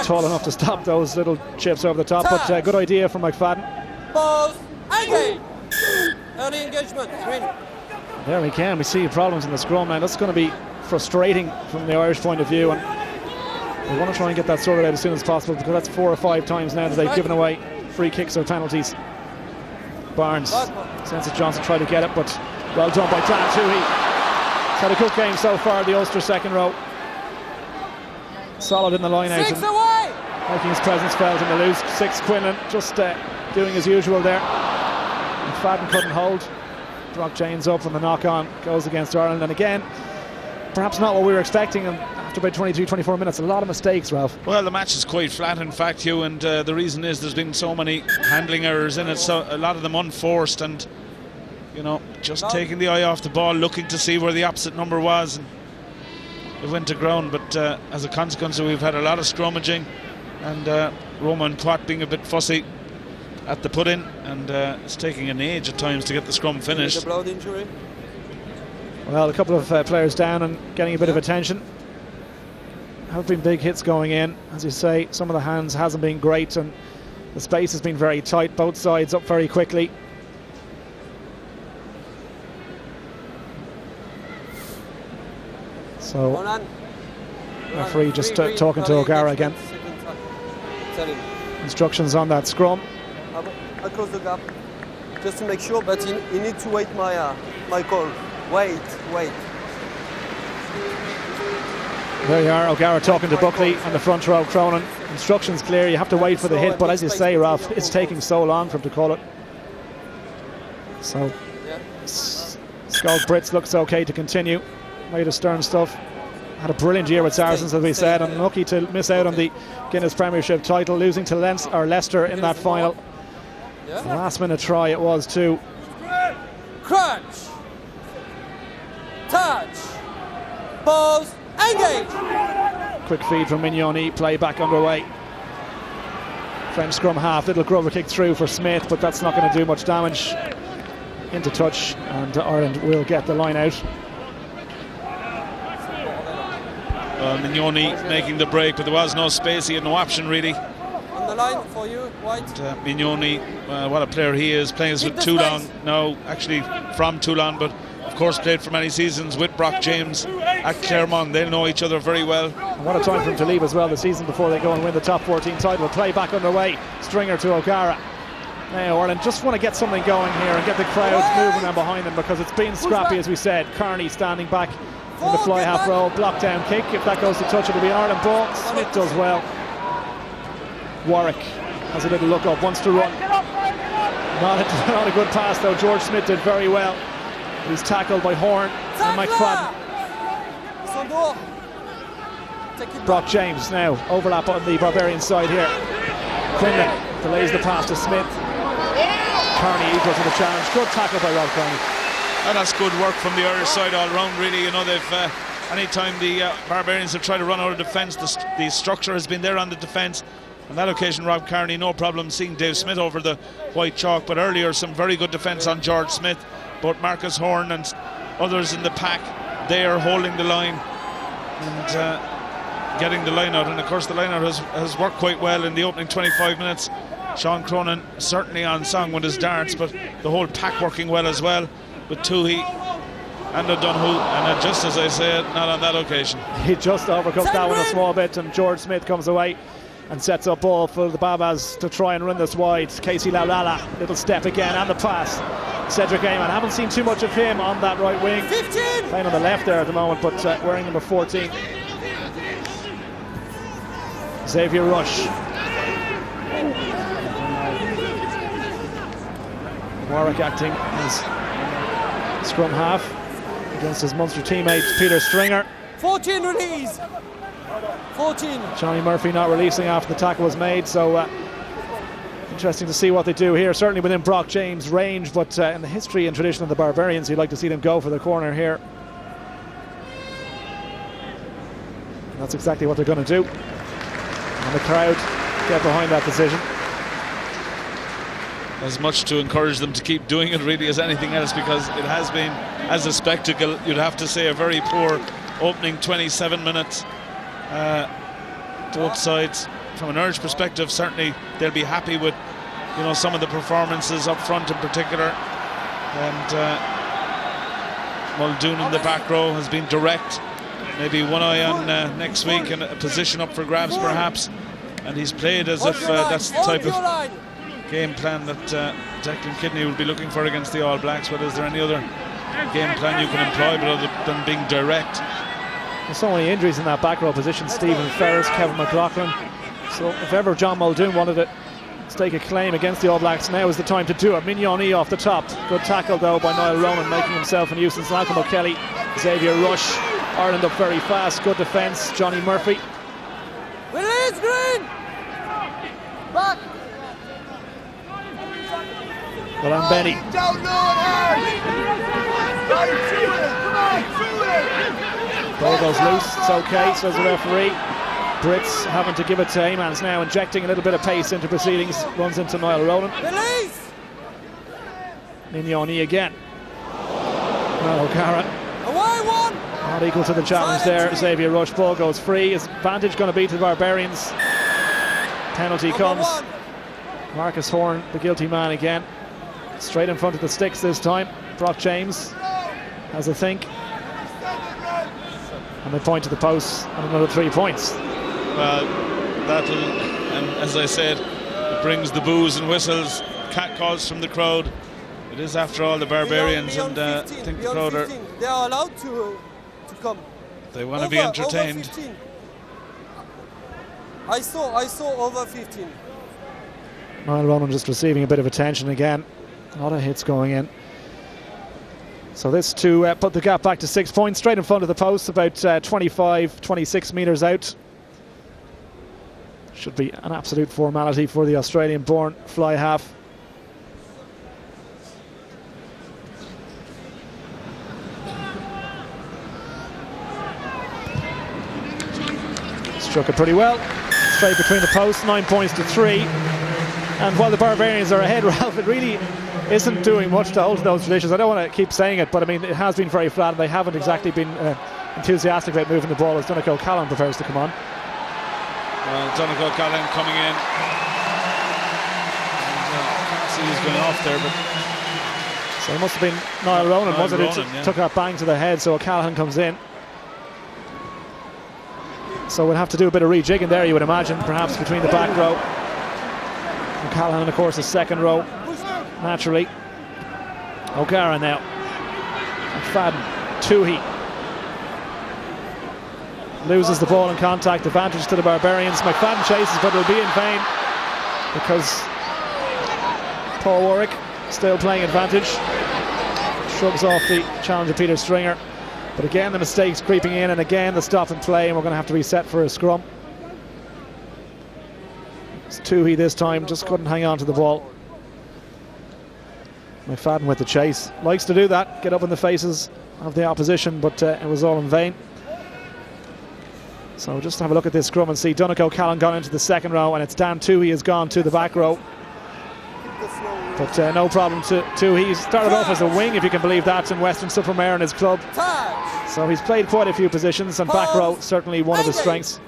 tall enough to stop those little chips over the top. But good idea from McFadden. Pause, engage. Early engagement. There we can. We see problems in the scrum now. That's going to be frustrating from the Irish point of view, and we want to try and get that sorted out as soon as possible, because that's 4 or 5 times now that they've given away free kicks or penalties. Barnes, Sensor Johnson tried to get it, but well done by Tuohy. He's had a good game so far, the Ulster second row. Solid in the line out, making his presence felt in the loose. 6 Quinlan, just doing as usual there. McFadden couldn't hold. Brock James up from the knock-on, goes against Ireland, and again, perhaps not what we were expecting. And after about 23-24 minutes, a lot of mistakes, Ralph. Well, the match is quite flat, in fact, Hugh, and the reason is there's been so many handling errors in it, so a lot of them unforced, and you know, just taking the eye off the ball, looking to see where the opposite number was, and it went to ground. But as a consequence, we've had a lot of scrummaging, and Roman Watt being a bit fussy at the put-in, and it's taking an age at times to get the scrum finished. Blood injury. Well, a couple of players down and getting a bit of attention. Have been big hits going in, as you say. Some of the hands hasn't been great, and the space has been very tight. Both sides up very quickly. So, referee just talking to O'Gara again. Instructions on that scrum. I'll close the gap, just to make sure, but you need to wait my call. Wait. There you are, O'Gara talking to Buckley on the front row. Cronin, instructions clear, you have to wait for the hit, but as you say, Ralph, it's taking so long for him to call it. So, Skog Brits looks okay to continue. Made of stern stuff. Had a brilliant year with Saracens, as we said, and lucky to miss out on the Guinness Premiership title, losing to Leicester in that final. Last minute try it was too. Crunch, touch, pause, engage. Quick feed from Mignoni, play back underway. French scrum half, little Grover kick through for Smith, but that's not going to do much damage. Into touch, and Ireland will get the line out. Mignoni making the break, but there was no space, he had no option really. On the line for you, White. Mignoni, what a player he is, playing with Toulon now, actually from Toulon, but of course played for many seasons with Brock James at Claremont. They'll know each other very well. And what a time for him to leave as well, the season before they go and win the top 14 title. Play back underway, Stringer to O'Gara. Now Ireland just want to get something going here and get the crowds moving and behind them, because it's been scrappy, as we said. Kearney standing back in the fly half row, block down kick. If that goes to touch, it'll be an Ireland ball. Smith does well. Warwick has a little look up, wants to run. Not a good pass though. George Smith did very well. He's tackled by Horan and McFadden. Brock James now overlap on the Barbarian side here. Quinlan delays the pass to Smith. Kearney equal to the challenge. Good tackle by Rob Kearney. And that's good work from the Irish side all round, really. You know, they've anytime the Barbarians have tried to run out of defence, the structure has been there on the defence. On that occasion, Rob Kearney, no problem seeing Dave Smith over the white chalk, but earlier some very good defence on George Smith. But Marcus Horan and others in the pack, they are holding the line and getting the line out. And of course the line out has worked quite well in the opening 25 minutes. Sean Cronin certainly on song with his darts, but the whole pack working well as well with Tuohy and O'Donoghue, and just as I said, not on that occasion. He just overcooked that one a small bit, and George Smith comes away and sets up ball for the Babas to try and run this wide. Casey Laulala, little step again, and the pass. Cedric Heymans, haven't seen too much of him on that right wing. 15. Playing on the left there at the moment, but wearing number 14. Xavier Rush. Warwick acting as scrum half against his Munster teammate Peter Stringer. 14 release. 14. Johnny Murphy not releasing after the tackle was made, so interesting to see what they do here. Certainly within Brock James' range, but in the history and tradition of the Barbarians, you'd like to see them go for the corner here. And that's exactly what they're going to do. And the crowd get behind that decision. As much to encourage them to keep doing it really as anything else, because it has been, as a spectacle, you'd have to say, a very poor opening 27 minutes. Both sides, from an Urge perspective, certainly they'll be happy with, you know, some of the performances up front in particular. And Muldoon in the back row has been direct. Maybe one eye on next week and a position up for grabs perhaps. And he's played as if that's the type of game plan that Declan Kidney will be looking for against the All Blacks. But is there any other game plan you can employ but other than being direct? There's so many injuries in that back row position. Stephen Ferris, Kevin McLaughlin. So if ever John Muldoon wanted to stake a claim against the All Blacks, now is the time to do it. Mignoni off the top. Good tackle though by Niall Ronan, making himself a nuisance. Malcolm O'Kelly, Xavier Rush. Ireland up very fast. Good defence. Johnny Murphy. Release Green. Back. Well, I'm Benny. Ball goes loose. It's okay, says the referee. Brits having to give it to Heymans now, injecting a little bit of pace into proceedings. Runs into Niall Ronan. Release. Mignoni again. Now O'Gara. Away one. Not equal to the challenge there. Xavier Rush, ball goes free. Is advantage going to be to the Barbarians? Penalty comes. Marcus Horan, the guilty man again. Straight in front of the sticks this time. Brock James has a think. And they point to the post and another 3 points. Well, that'll, and as I said, it brings the boos and whistles, cat calls from the crowd. It is, after all, the Barbarians, beyond and 15, I think the crowd are. They are allowed to come. They want to be entertained. Over 15. I saw over 15. Niall Ronan just receiving a bit of attention again. A lot of hits going in. So this to put the gap back to 6 points, straight in front of the post, about 25-26 metres out. Should be an absolute formality for the Australian-born fly half. Struck it pretty well. Straight between the posts, 9 points to 3. And while the Barbarians are ahead, Ralph, it really isn't doing much to hold to those traditions. I don't want to keep saying it, but I mean, it has been very flat, and they haven't exactly been enthusiastic about moving the ball as Donegal Callan prepares to come on. Well, Donegal Callan coming in. Can't see who's going off there, but. So it must have been Niall Ronan, wasn't it? Yeah. Took that bang to the head, so O'Callaghan comes in. So we'll have to do a bit of rejigging there, you would imagine, perhaps between the back row. O'Callaghan, of course, the second row, naturally. O'Gara now. McFadden, Tuohy. Loses the ball in contact, advantage to the Barbarians. McFadden chases, but it'll be in vain because Paul Warwick still playing advantage. Shrugs off the challenge of Peter Stringer. But again, the mistakes creeping in, and again the stop and play, and we're going to have to reset for a scrum. It's Tuohy this time, just couldn't hang on to the ball. McFadden with the chase. Likes to do that, get up in the faces of the opposition, but it was all in vain. So just have a look at this scrum and see Donegal Callan gone into the second row, and it's Dan Tuohy has gone to the back row. But no problem to Tuohy. He started off as a wing, if you can believe that, in Western Supermare in his club. So he's played quite a few positions, and back row certainly one of his strengths.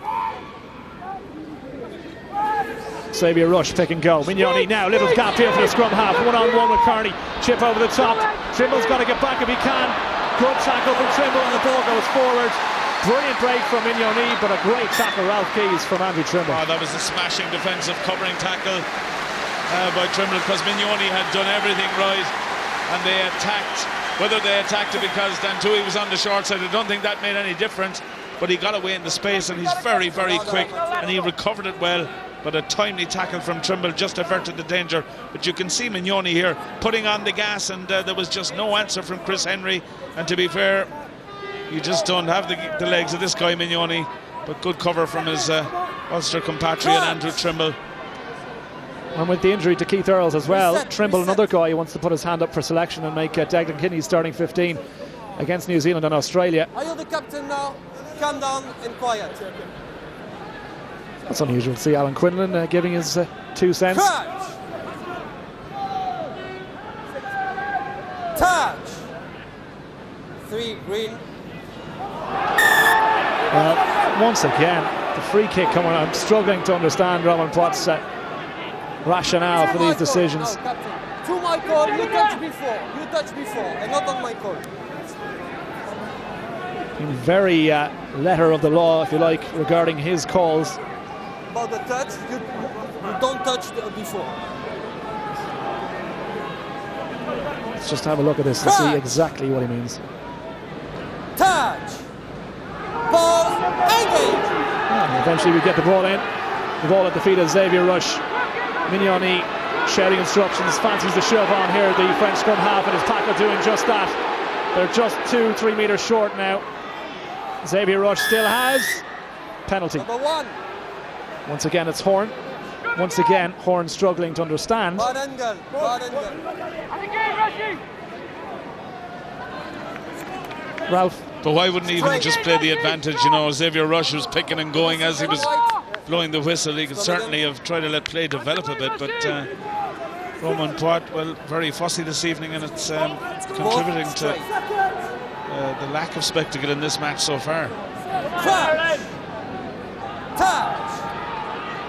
Xavier Rush pick and go. Mignoni now, little gap here for the scrum half. 1-on-1 with Kearney. Chip over the top. Trimble's got to get back if he can. Good tackle from Trimble, and the ball goes forward. Brilliant break from Mignoni, but a great tackle, Ralph Keys, from Andrew Trimble. Oh, that was a smashing defensive covering tackle by Trimble, because Mignoni had done everything right, and they attacked. Whether they attacked it because Dan Tuohy was on the short side, I don't think that made any difference, but he got away in the space, and he's very, very quick, and he recovered it well. But a timely tackle from Trimble just averted the danger. But you can see Mignoni here putting on the gas, and there was just no answer from Chris Henry. And to be fair, you just don't have the legs of this guy Mignoni, but good cover from his Ulster compatriot Andrew Trimble. And with the injury to Keith Earls as well, Trimble, another guy who wants to put his hand up for selection and make Declan Kinney starting 15 against New Zealand and Australia. Are you the captain now? Calm down and quiet. That's unusual to see Alan Quinlan giving his 2 cents. Touch. 3 green. Once again, the free kick coming. I'm struggling to understand Roman Potts' rationale for these decisions. No, to my call, you touched before, and not on my call. In very letter of the law, if you like, regarding his calls. About the touch, you don't touch before. Let's just have a look at this to see exactly what he means. Touch. Pause. Engage. And eventually we get the ball in. The ball at the feet of Xavier Rush. Mignoni shouting instructions, fancies the shove on here. The French scrum half, and his tackle doing just that. They're just 2-3 metres short now. Xavier Rush still has penalty. Number 1. Once again, it's Horan. Once again, Horan struggling to understand. Bad angle. Ralph. But why wouldn't he even just play the advantage? You know, Xavier Rush was picking and going as he was blowing the whistle. He could certainly have tried to let play develop a bit, but Roman Poit, well, very fussy this evening, and it's contributing to the lack of spectacle in this match so far. Touch.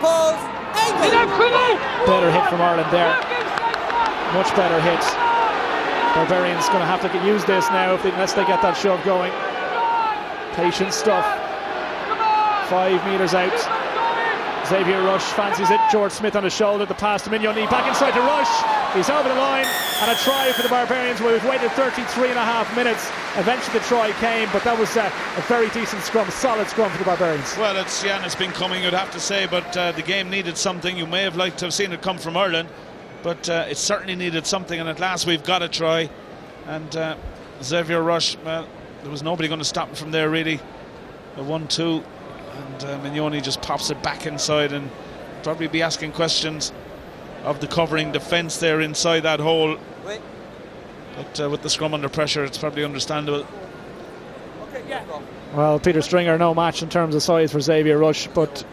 Pause. Better hit from Ireland there. Much better hit. Barbarians going to have to use this now unless they get that shove going. Patient stuff. 5 metres out. Xavier Rush fancies it. George Smith on his shoulder. The pass to Mignoni. Back inside to Rush. He's over the line. And a try for the Barbarians. We've waited 33.5 minutes. Eventually the try came, but that was a very decent scrum. Solid scrum for the Barbarians. Well, it's been coming, you'd have to say, but the game needed something. You may have liked to have seen it come from Ireland, but it certainly needed something, and at last we've got a try. And Xavier Rush, well, there was nobody going to stop him from there really. A 1-2, and Mignoni just pops it back inside, and probably be asking questions of the covering defence there inside that hole. But with the scrum under pressure, it's probably understandable. Well, Peter Stringer, no match in terms of size for Xavier Rush, but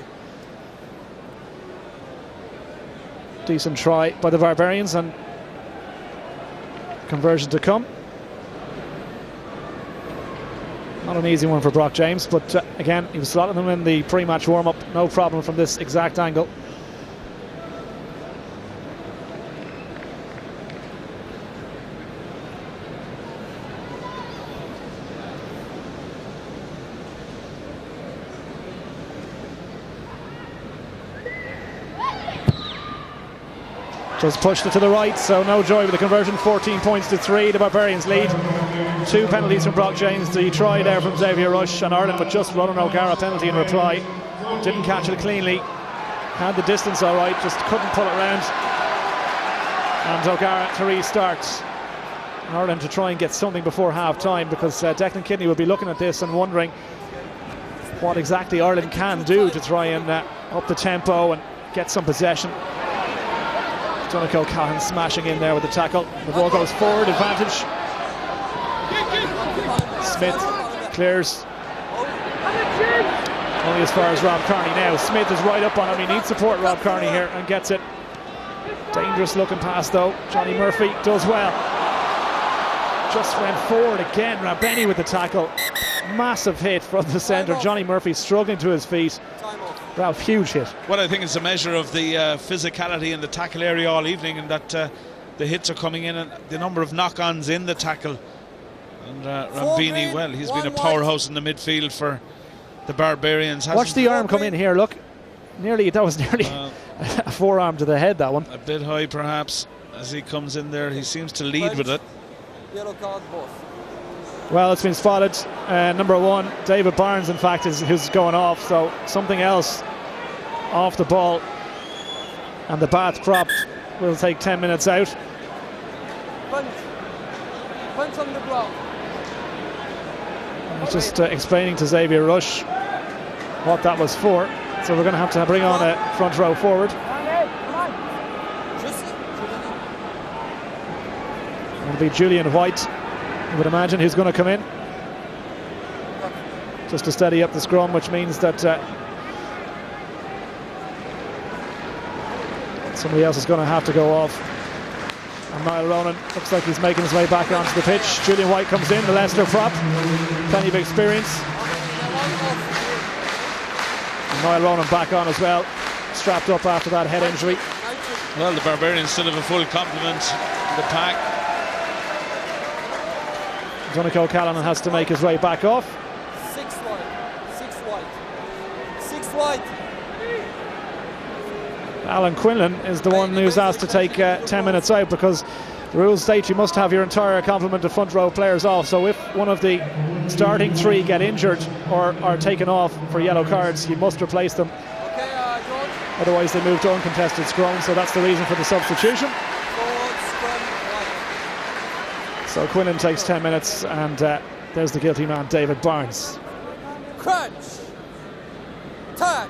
decent try by the Barbarians, and conversion to come. Not an easy one for Brock James, but again, he was slotting them in the pre-match warm-up, no problem from this exact angle. Just pushed it to the right, so no joy with the conversion. 14 points to 3, the Barbarians lead. 2 penalties from Brock James, the try there from Xavier Rush, and Ireland with just Ronan O'Gara penalty in reply. Didn't catch it cleanly, had the distance all right, just couldn't pull it round. And O'Gara to restart. Ireland to try and get something before half time, because Declan Kinney will be looking at this and wondering what exactly Ireland can do to try and up the tempo and get some possession. Donegal Callan smashing in there with the tackle. The ball goes forward, advantage. Smith clears. Only as far as Rob Kearney now. Smith is right up on him. He needs support, Rob Kearney here, and gets it. Dangerous looking pass though. Johnny Murphy does well. Just went forward again. Rabini with the tackle. Massive hit from the centre. Johnny Murphy struggling to his feet. Ralph, huge hit. What I think is a measure of the physicality in the tackle area all evening, and that the hits are coming in and the number of knock-ons in the tackle. And Rabini, well, he's been a powerhouse in the midfield for the Barbarians. Watch the arm come in here, look. That was nearly a forearm to the head, that one. A bit high perhaps as he comes in there. He seems to lead with it. Yellow card both. Well, it's been spotted. Number 1, David Barnes, in fact, is who's going off. So something else off the ball. And the bath crop will take 10 minutes out. Punch on the ground. I was just explaining to Xavier Rush what that was for. So we're going to have to bring on a front row forward. It'll be Julian White, I would imagine, who's going to come in. Just to steady up the scrum, which means that somebody else is going to have to go off. And Niall Ronan looks like he's making his way back onto the pitch. Julian White comes in, the Leicester prop. Plenty of experience. And Niall Ronan back on as well, strapped up after that head injury. Well, the Barbarians still have a full complement in the pack. Donegal Callanan has to make his way back off. 6 wide. Alan Quinlan is the one who's asked to take 10 minutes out, because the rules state you must have your entire complement of front row players off. So if one of the starting 3 get injured or are taken off for yellow cards, you must replace them. Otherwise they move to uncontested scrum, so that's the reason for the substitution. So Quinlan takes 10 minutes, and there's the guilty man, David Barnes. Crunch, touch,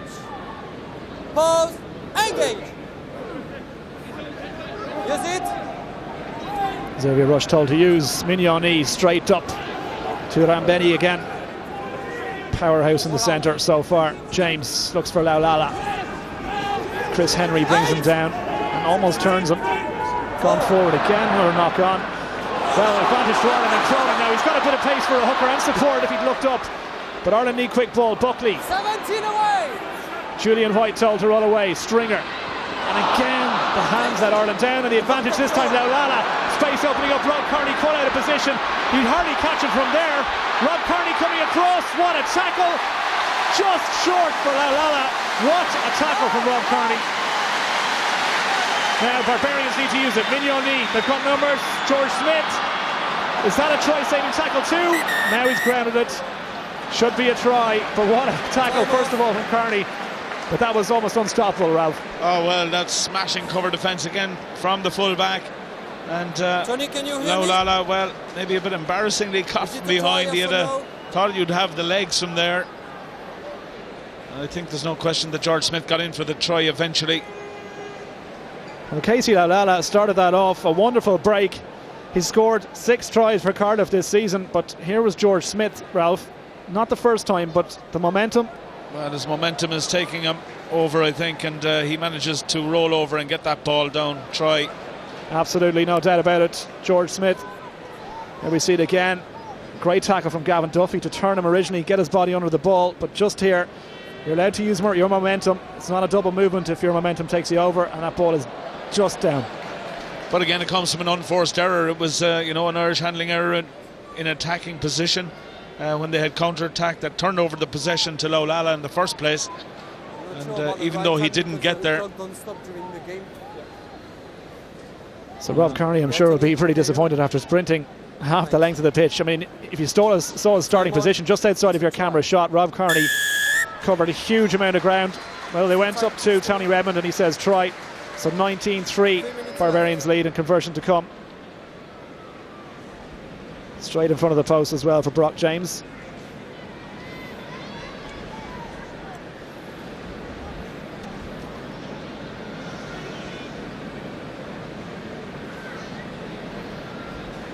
pause, engage. Use it. Xavier Rush told to use Mignoni straight up to Rabini again. Powerhouse in the centre so far. James looks for Laulala. Chris Henry brings him down and almost turns him. Gone forward again, another knock on. Well, advantage for Ireland and Cronin now. He's got a bit of pace for a hooker and support if he'd looked up. But Ireland need quick ball. Buckley. 17 away. Julian White told to roll away. Stringer. And again, the hands let Ireland down, and the advantage this time, Laulala. Space opening up. Rob Kearney caught out of position. He'd hardly catch it from there. Rob Kearney coming across. What a tackle. Just short for Laulala. What a tackle from Rob Kearney. Now Barbarians need to use it. Mignoni, they've got numbers. George Smith. Is that a try-saving tackle too? Now he's grounded it. Should be a try, but what a tackle first of all from Kearney. But that was almost unstoppable, Ralph. Oh well, that's smashing cover defence again from the full-back. And Johnny, can you hear Laulala, well, maybe a bit embarrassingly caught from behind. He thought you'd have the legs from there. I think there's no question that George Smith got in for the try eventually. Well, Casey Laulala started that off, a wonderful break. He's scored 6 tries for Cardiff this season, but here was George Smith, Ralph. Not the first time, but the momentum. Well, his momentum is taking him over, I think, and he manages to roll over and get that ball down. Try. Absolutely, no doubt about it. George Smith. There we see it again. Great tackle from Gavin Duffy to turn him originally, get his body under the ball, but just here, you're allowed to use your momentum. It's not a double movement if your momentum takes you over, and that ball is just down. But again, it comes from an unforced error. It was an Irish handling error in attacking position when they had counter-attacked that turned over the possession to Laulala in the first place, and even though he didn't get there. So Rob Kearney, I'm sure, will be pretty disappointed after sprinting half the length of the pitch. I mean, if you saw his starting position just outside of your camera shot, Rob Kearney covered a huge amount of ground. Well, they went up to Tony Redmond and he says try. So 19-3, Barbarians lead and conversion to come. Straight in front of the post as well for Brock James.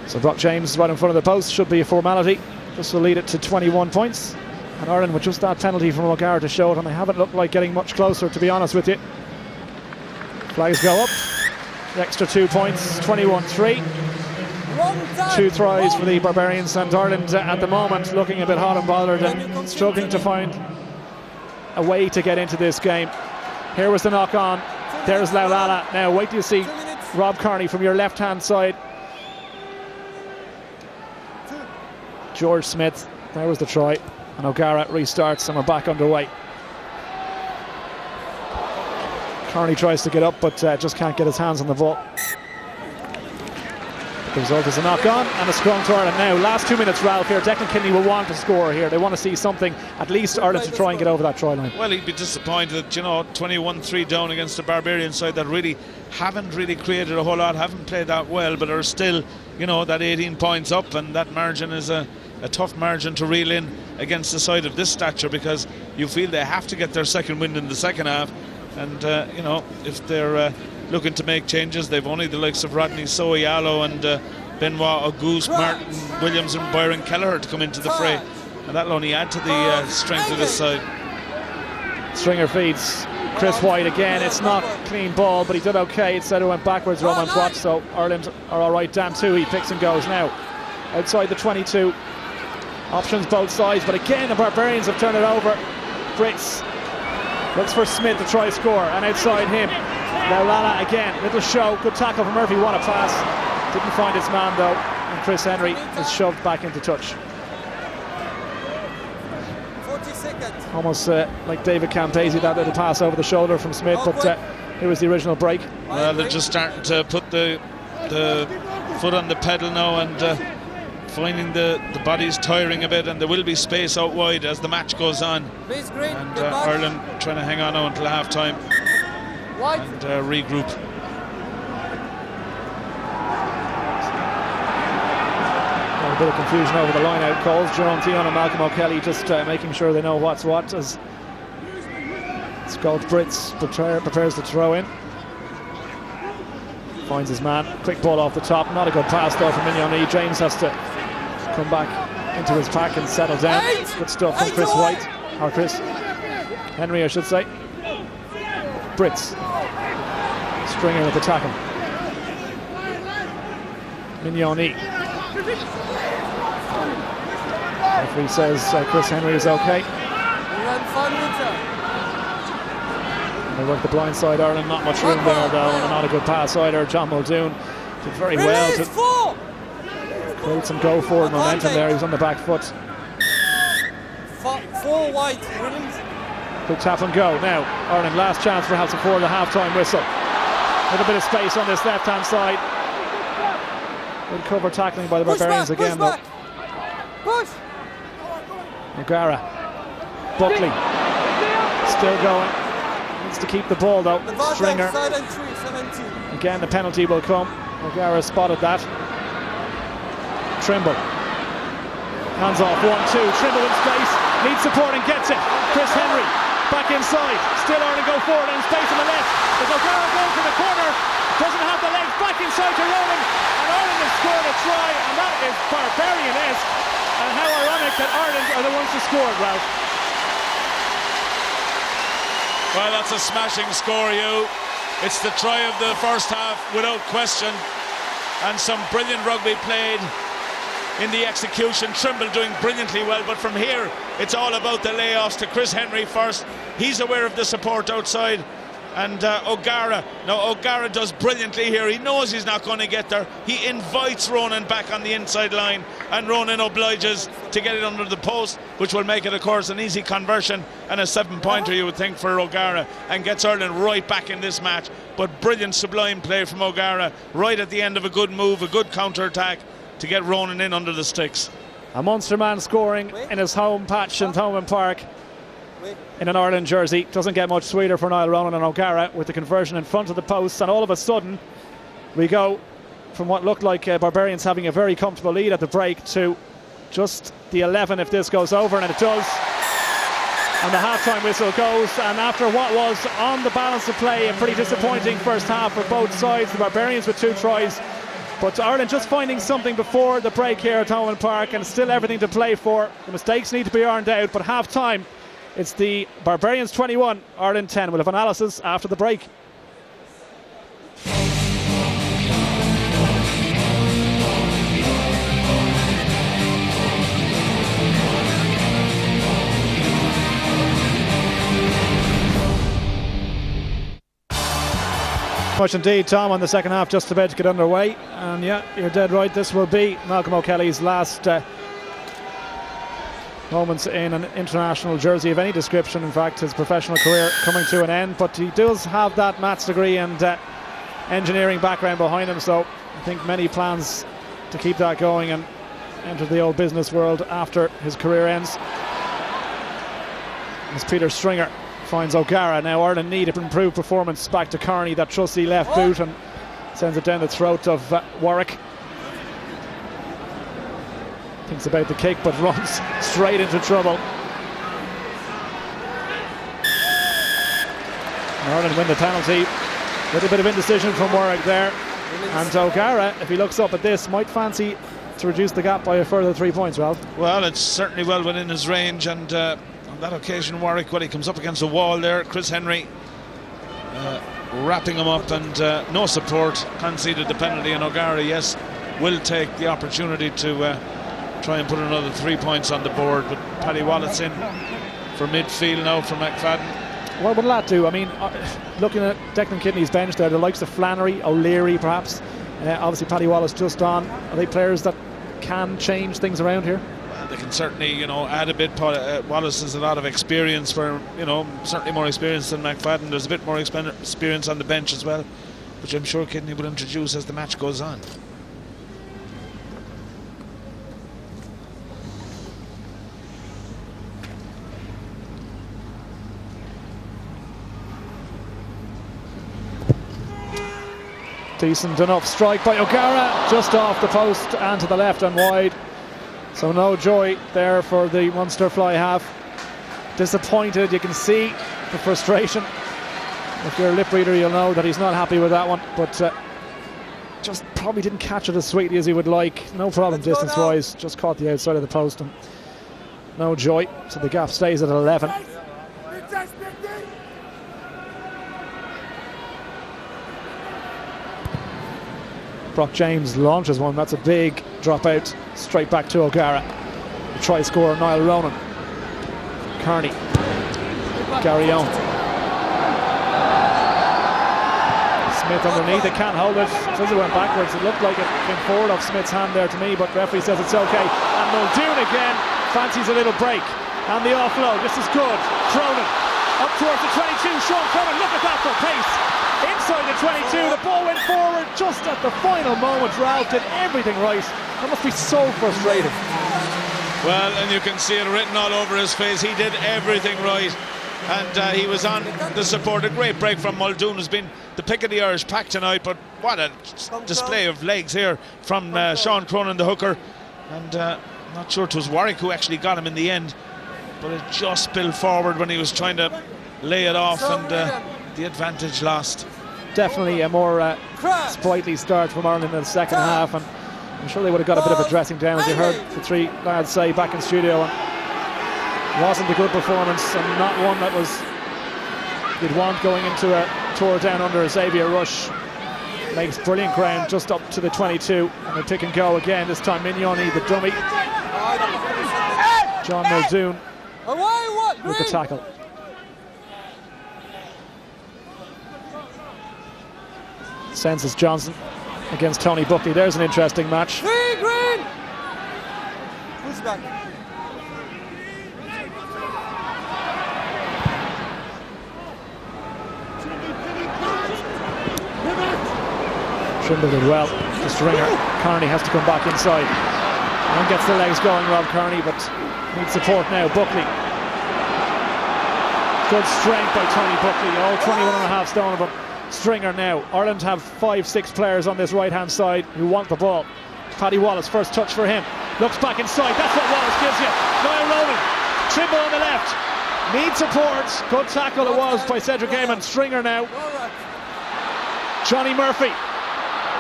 So Brock James right in front of the post, should be a formality. This will lead it to 21 points. And Ireland with just that penalty from O'Gara to show it, and they haven't looked like getting much closer, to be honest with you. Flags go up. The extra 2 points, 21-3. 2 tries for the Barbarians, and Ireland at the moment looking a bit hot and bothered and struggling to find a way to get into this game. Here was the knock on. There's Laulala. Now wait till you see Rob Kearney from your left hand side. George Smith, there was the try, and O'Gara restarts and we're back underway. Kearney tries to get up but just can't get his hands on the ball. The result is a knock on and a scrum to Ireland. Now last 2 minutes, Ralph, here Declan Kinney will want to score here. They want to see something, at least Ireland, to try and get over that try line. Well, he'd be disappointed, 21-3 down against the Barbarian side that really haven't created a whole lot, haven't played that well, but are still, that 18 points up, and that margin is a tough margin to reel in against the side of this stature, because you feel they have to get their second win in the second half. And if they're looking to make changes, they've only the likes of Rodney Soyalo and Benoit Auguste, Martin Williams and Byron Kelleher to come into the fray, and that'll only add to the strength of this side. Stringer feeds Chris White again. It's not clean ball, but he did okay. It said it went backwards, Roman's watch, so Ireland are alright. Dan Tuohy picks and goes now outside the 22. Options both sides, but again the Barbarians have turned it over. Brits looks for Smith to try score, and outside him Laulala again, little show, good tackle from Murphy, what a pass. Didn't find his man though, and Chris Henry is shoved back into touch. 40 seconds. Almost like David Campese, that little pass over the shoulder from Smith, but it was the original break. Well, they're just starting to put the foot on the pedal now, and finding the bodies tiring a bit, and there will be space out wide as the match goes on. And Ireland trying to hang on now until half time and regroup. A bit of confusion over the line-out calls. Jerome Theon and Malcolm O'Kelly just making sure they know what's what as Scott Brits prepares to throw in. Finds his man, quick ball off the top, not a good pass though from Mignoni. James has to come back into his pack and settle down. Good stuff from Chris White, or Chris Henry I should say. Brits, Stringer with the tackle. Mignoni. Referee says Chris Henry is okay. They work the blind side, Ireland, not much room there though, and not a good pass either. John Muldoon did very well to create some go forward momentum there. He was on the back foot. 4 wide. Good tap and go. Now Ireland last chance perhaps before the half-time whistle. A little bit of space on this left-hand side. Good cover tackling by the Barbarians again though. Push. O'Gara. Buckley still going. Needs to keep the ball though. Stringer. Again the penalty will come. O'Gara spotted that. Trimble. Hands off, 1-2. Trimble in space. Needs support and gets it. Chris Henry back inside. Still Ireland go forward in space on the left. As O'Gara goes for the corner. Doesn't have the legs. Back inside to Ronan. And Ireland has scored a try. And that is Barbarian-esque. And how ironic that Ireland are the ones to score it, Ralph. Well, that's a smashing score, Hugh. It's the try of the first half without question, and some brilliant rugby played in the execution. Trimble doing brilliantly well, but from here it's all about the layoffs to Chris Henry first. He's aware of the support outside, and O'Gara. Now O'Gara does brilliantly here. He knows he's not going to get there. He invites Ronan back on the inside line, and Ronan obliges to get it under the post, which will make it, of course, an easy conversion and a 7-pointer, you would think, for O'Gara, and gets Ireland right back in this match. But brilliant, sublime play from O'Gara right at the end of a good move, a good counter-attack to get Ronan in under the sticks. A Munster man scoring in his home patch in Thomond Park in an Ireland jersey. Doesn't get much sweeter for Niall, Ronan and O'Gara with the conversion in front of the post, and all of a sudden we go from what looked like Barbarians having a very comfortable lead at the break to just the 11 if this goes over, and it does. And the half-time whistle goes, and after what was on the balance of play a pretty disappointing first half for both sides, the Barbarians with 2 tries But Ireland just finding something before the break here at Thomond Park, and still everything to play for. The mistakes need to be ironed out, but half time it's the Barbarians 21, Ireland 10. We'll have analysis after the break. Much indeed, Tom, on the second half just about to get underway. And yeah, you're dead right, this will be Malcolm O'Kelly's last moments in an international jersey of any description. In fact, his professional career coming to an end, but he does have that maths degree and engineering background behind him, so I think many plans to keep that going and enter the old business world after his career ends. As Peter Stringer finds O'Gara. Now Ireland need an improved performance back to Kearney, that trusty left boot, and sends it down the throat of Warwick. Thinks about the kick but runs straight into trouble. Ireland win the penalty. A little bit of indecision from Warwick there, and O'Gara, if he looks up at this, might fancy to reduce the gap by a further 3 points. Ralph? Well, it's certainly well within his range, and on that occasion Warwick, well, he comes up against a wall there. Chris Henry wrapping him up, and no support, conceded the penalty, and O'Gara, yes, will take the opportunity to try and put another 3 points on the board. But Paddy Wallace in for midfield now for McFadden. What would that do? I mean, looking at Declan Kidney's bench there, the likes of Flannery, O'Leary perhaps, obviously Paddy Wallace just on. Are they players that can change things around here? They can certainly, you know, add a bit. Wallace has a lot of experience, for, you know, certainly more experience than McFadden. There's a bit more experience on the bench as well, which I'm sure Kidney will introduce as the match goes on. Decent enough strike by O'Gara, just off the post and to the left and wide. So no joy there for the Munster fly half. Disappointed, you can see the frustration. If you're a lip reader, you'll know that he's not happy with that one, but just probably didn't catch it as sweetly as he would like. No problem distance wise, just caught the outside of the post, and no joy. So the gap stays at 11. Brock James launches one. That's a big dropout straight back to O'Gara. The try scorer Niall Ronan. Kearney. Gary Owen. Smith underneath. They can't hold it. It says it went backwards. It looked like it came forward off Smith's hand there to me, but referee says it's okay. And Muldoon again fancies a little break. And the offload. This is good. Cronin up towards the 22. Sean Cronin, look at that for pace. Inside the 22, the ball went forward just at the final moment. Ralph did everything right. That must be so frustrating. Well, and you can see it written all over his face. He did everything right, and he was on the support. A great break from Muldoon, who's been the pick of the Irish pack tonight. But what a display of legs here from Sean Cronin, the hooker. And not sure it was Warwick who actually got him in the end, but it just spilled forward when he was trying to lay it off, and the advantage lost. Definitely a more sprightly start from Ireland in the second half, and I'm sure they would have got a bit of a dressing down, as you heard the three lads say back in studio. And wasn't a good performance, and not one that was you'd want going into a tour down under a Xavier rush. Makes brilliant ground just up to the 22, and they pick and go again. This time Mignoni, the dummy. John Muldoon with the tackle. Census Johnson against Tony Buckley. There's an interesting match. Green! Who's back? Trimble did well. The stringer. Kearney has to come back inside. And gets the legs going, Rob Kearney, but needs support now. Buckley. Good strength by Tony Buckley. All 21.5 stone of him. Stringer now. Ireland have 5-6 players on this right hand side who want the ball. Paddy Wallace, first touch for him. Looks back inside. That's what Wallace gives you. Niall Ronan. Trimble on the left. Need support. Good tackle it was by Cedric Heymans. Stringer now. Johnny Murphy.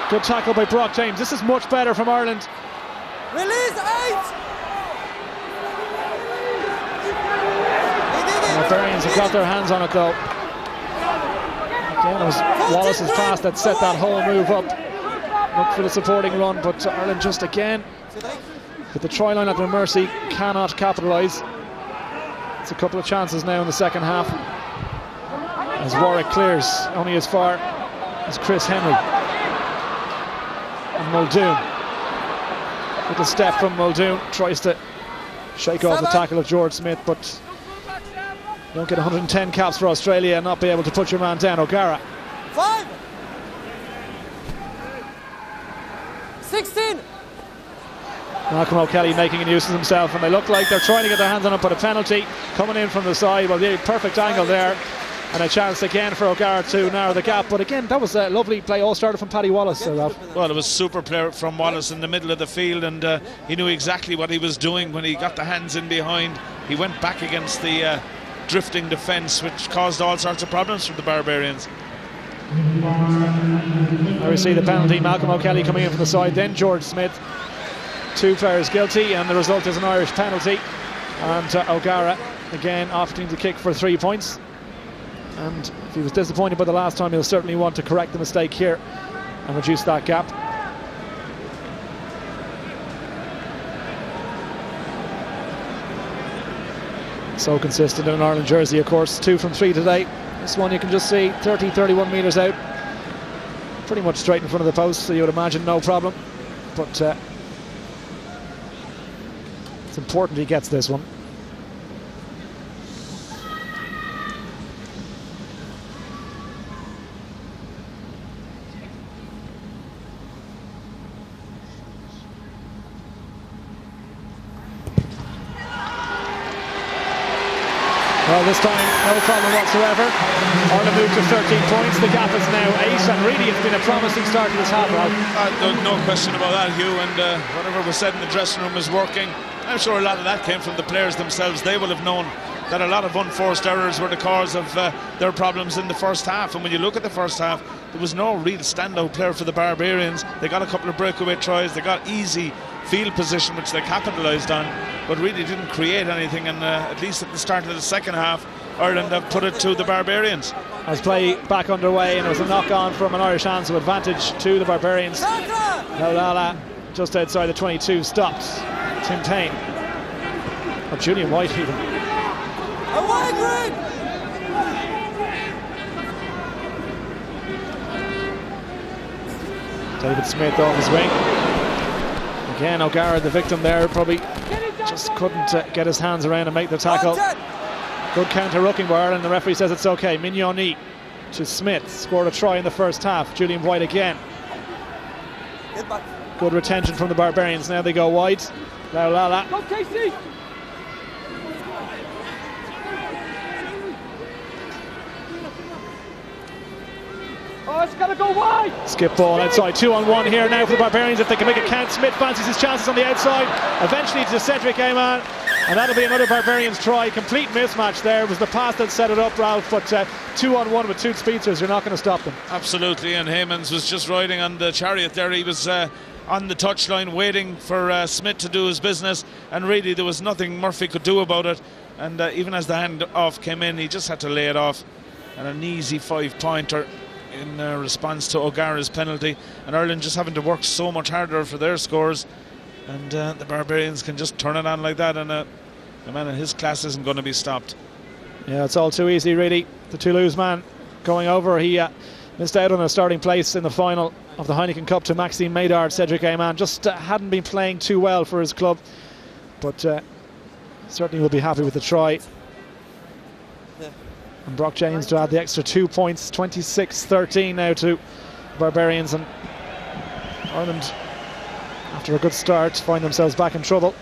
Good tackle by Brock James. This is much better from Ireland. Release 8! The Barbarians have got their hands on it though. Again, it was Wallace's pass that set that whole move up. Look for the supporting run, but Ireland just again, with the try line at their mercy, cannot capitalise. It's a couple of chances now in the second half. As Warwick clears only as far as Chris Henry. And Muldoon. Little step from Muldoon, tries to shake off the tackle of George Smith, but you don't get 110 caps for Australia and not be able to put your man down. O'Gara. 5! 16! Malcolm O'Kelly making a nuisance himself, and they look like they're trying to get their hands on it, but a penalty coming in from the side. Well, the perfect angle there, and a chance again for O'Gara to narrow the gap. But again, that was a lovely play, all started from Paddy Wallace. Well, it was super play from Wallace in the middle of the field, and he knew exactly what he was doing when he got the hands in behind. He went back against the drifting defence, which caused all sorts of problems for the Barbarians. There we see the penalty, Malcolm O'Kelly coming in from the side, then George Smith. 2 players guilty, and the result is an Irish penalty, and O'Gara again opting to kick for 3 points. And if he was disappointed by the last time, he'll certainly want to correct the mistake here and reduce that gap. So consistent in an Ireland jersey, of course. 2 from 3 today. This one you can just see 31 metres out, pretty much straight in front of the post, so you would imagine no problem, but it's important he gets this one. Well, this time, no problem whatsoever. Ireland moved to 13 points. The gap is now 8, and really it's been a promising start to this half, Ralph. No question about that, Hugh, and whatever was said in the dressing room is working. I'm sure a lot of that came from the players themselves. They will have known that a lot of unforced errors were the cause of their problems in the first half. And when you look at the first half, there was no real standout player for the Barbarians. They got a couple of breakaway tries, they got easy field position which they capitalised on, but really didn't create anything. And at least at the start of the second half, Ireland have put it to the Barbarians. As play back underway, and it was a knock on from an Irish hand, so advantage to the Barbarians. Laulala just outside the 22 stopped. Tim Payne, or Julian White even. David Smith off his wing. Again, O'Gara, the victim there, probably just couldn't get his hands around and make the tackle. Good counter-rucking by Ireland. The referee says it's okay. Mignoni to Smith, scored a try in the first half. Julian White again. Good retention from the Barbarians. Now they go wide. Laulala. Go Casey! Oh, it's got to go wide. Skip ball outside. 2-on-1 here now for the Barbarians. If they can make it count, Smith fancies his chances on the outside. Eventually to Cedric Heymans, and that'll be another Barbarians try. Complete mismatch there. It was the pass that set it up, Ralph, but 2-on-1 with 2 speedsters, you're not going to stop them. Absolutely, and Heymans was just riding on the chariot there. He was on the touchline waiting for Smith to do his business, and really there was nothing Murphy could do about it. And even as the hand off came in, he just had to lay it off, and an easy 5-pointer in response to O'Gara's penalty. And Ireland just having to work so much harder for their scores, and the Barbarians can just turn it on like that, and a man in his class isn't going to be stopped. Yeah, it's all too easy really. The Toulouse man going over, he missed out on a starting place in the final of the Heineken Cup to Maxime Médard. Cedric Heymans just hadn't been playing too well for his club, but certainly will be happy with the try. And Brock James to add the extra 2 points. 26-13 now to Barbarians, and Ireland, after a good start, find themselves back in trouble.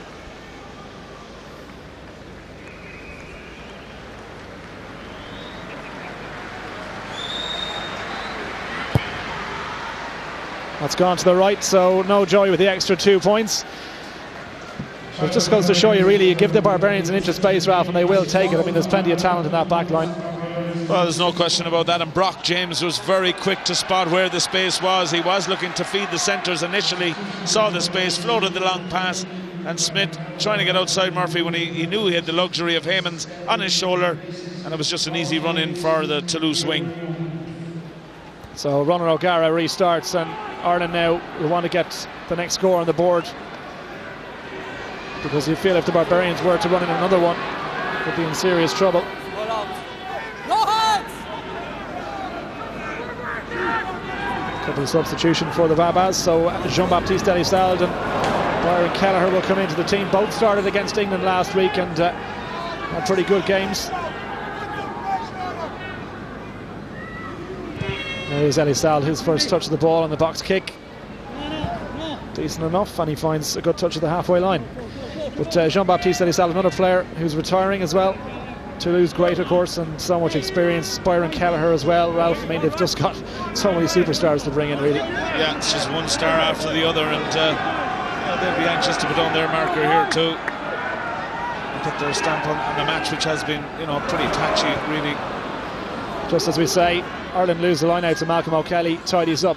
That's gone to the right, so no joy with the extra 2 points. It just goes to show you, really, you give the Barbarians an inch of space, Ralph, and they will take it. I mean, there's plenty of talent in that back line. Well, there's no question about that, and Brock James was very quick to spot where the space was. He was looking to feed the centres initially, saw the space, floated the long pass, and Smith trying to get outside Murphy when he knew he had the luxury of Heymans on his shoulder, and it was just an easy run in for the Toulouse wing. So Ronan O'Gara restarts, and Ireland now will want to get the next score on the board, because you feel if the Barbarians were to run in another one, they'd be in serious trouble. Couple of substitution for the Babas, so Jean-Baptiste and Byron Kelleher will come into the team. Both started against England last week and had pretty good games. There's Elisal, his first touch of the ball on the box kick. Decent enough, and he finds a good touch at the halfway line. But Jean-Baptiste Elisal, another player who's retiring as well. Toulouse great, of course, and so much experience. Byron Kelleher as well. Ralph, I mean, they've just got so many superstars to bring in, really. Yeah, it's just one star after the other, and they'll be anxious to put on their marker here too, and put their stamp on the match, which has been, pretty patchy, really. Just as we say, Ireland lose the line out to Malcolm O'Kelly, tidies up,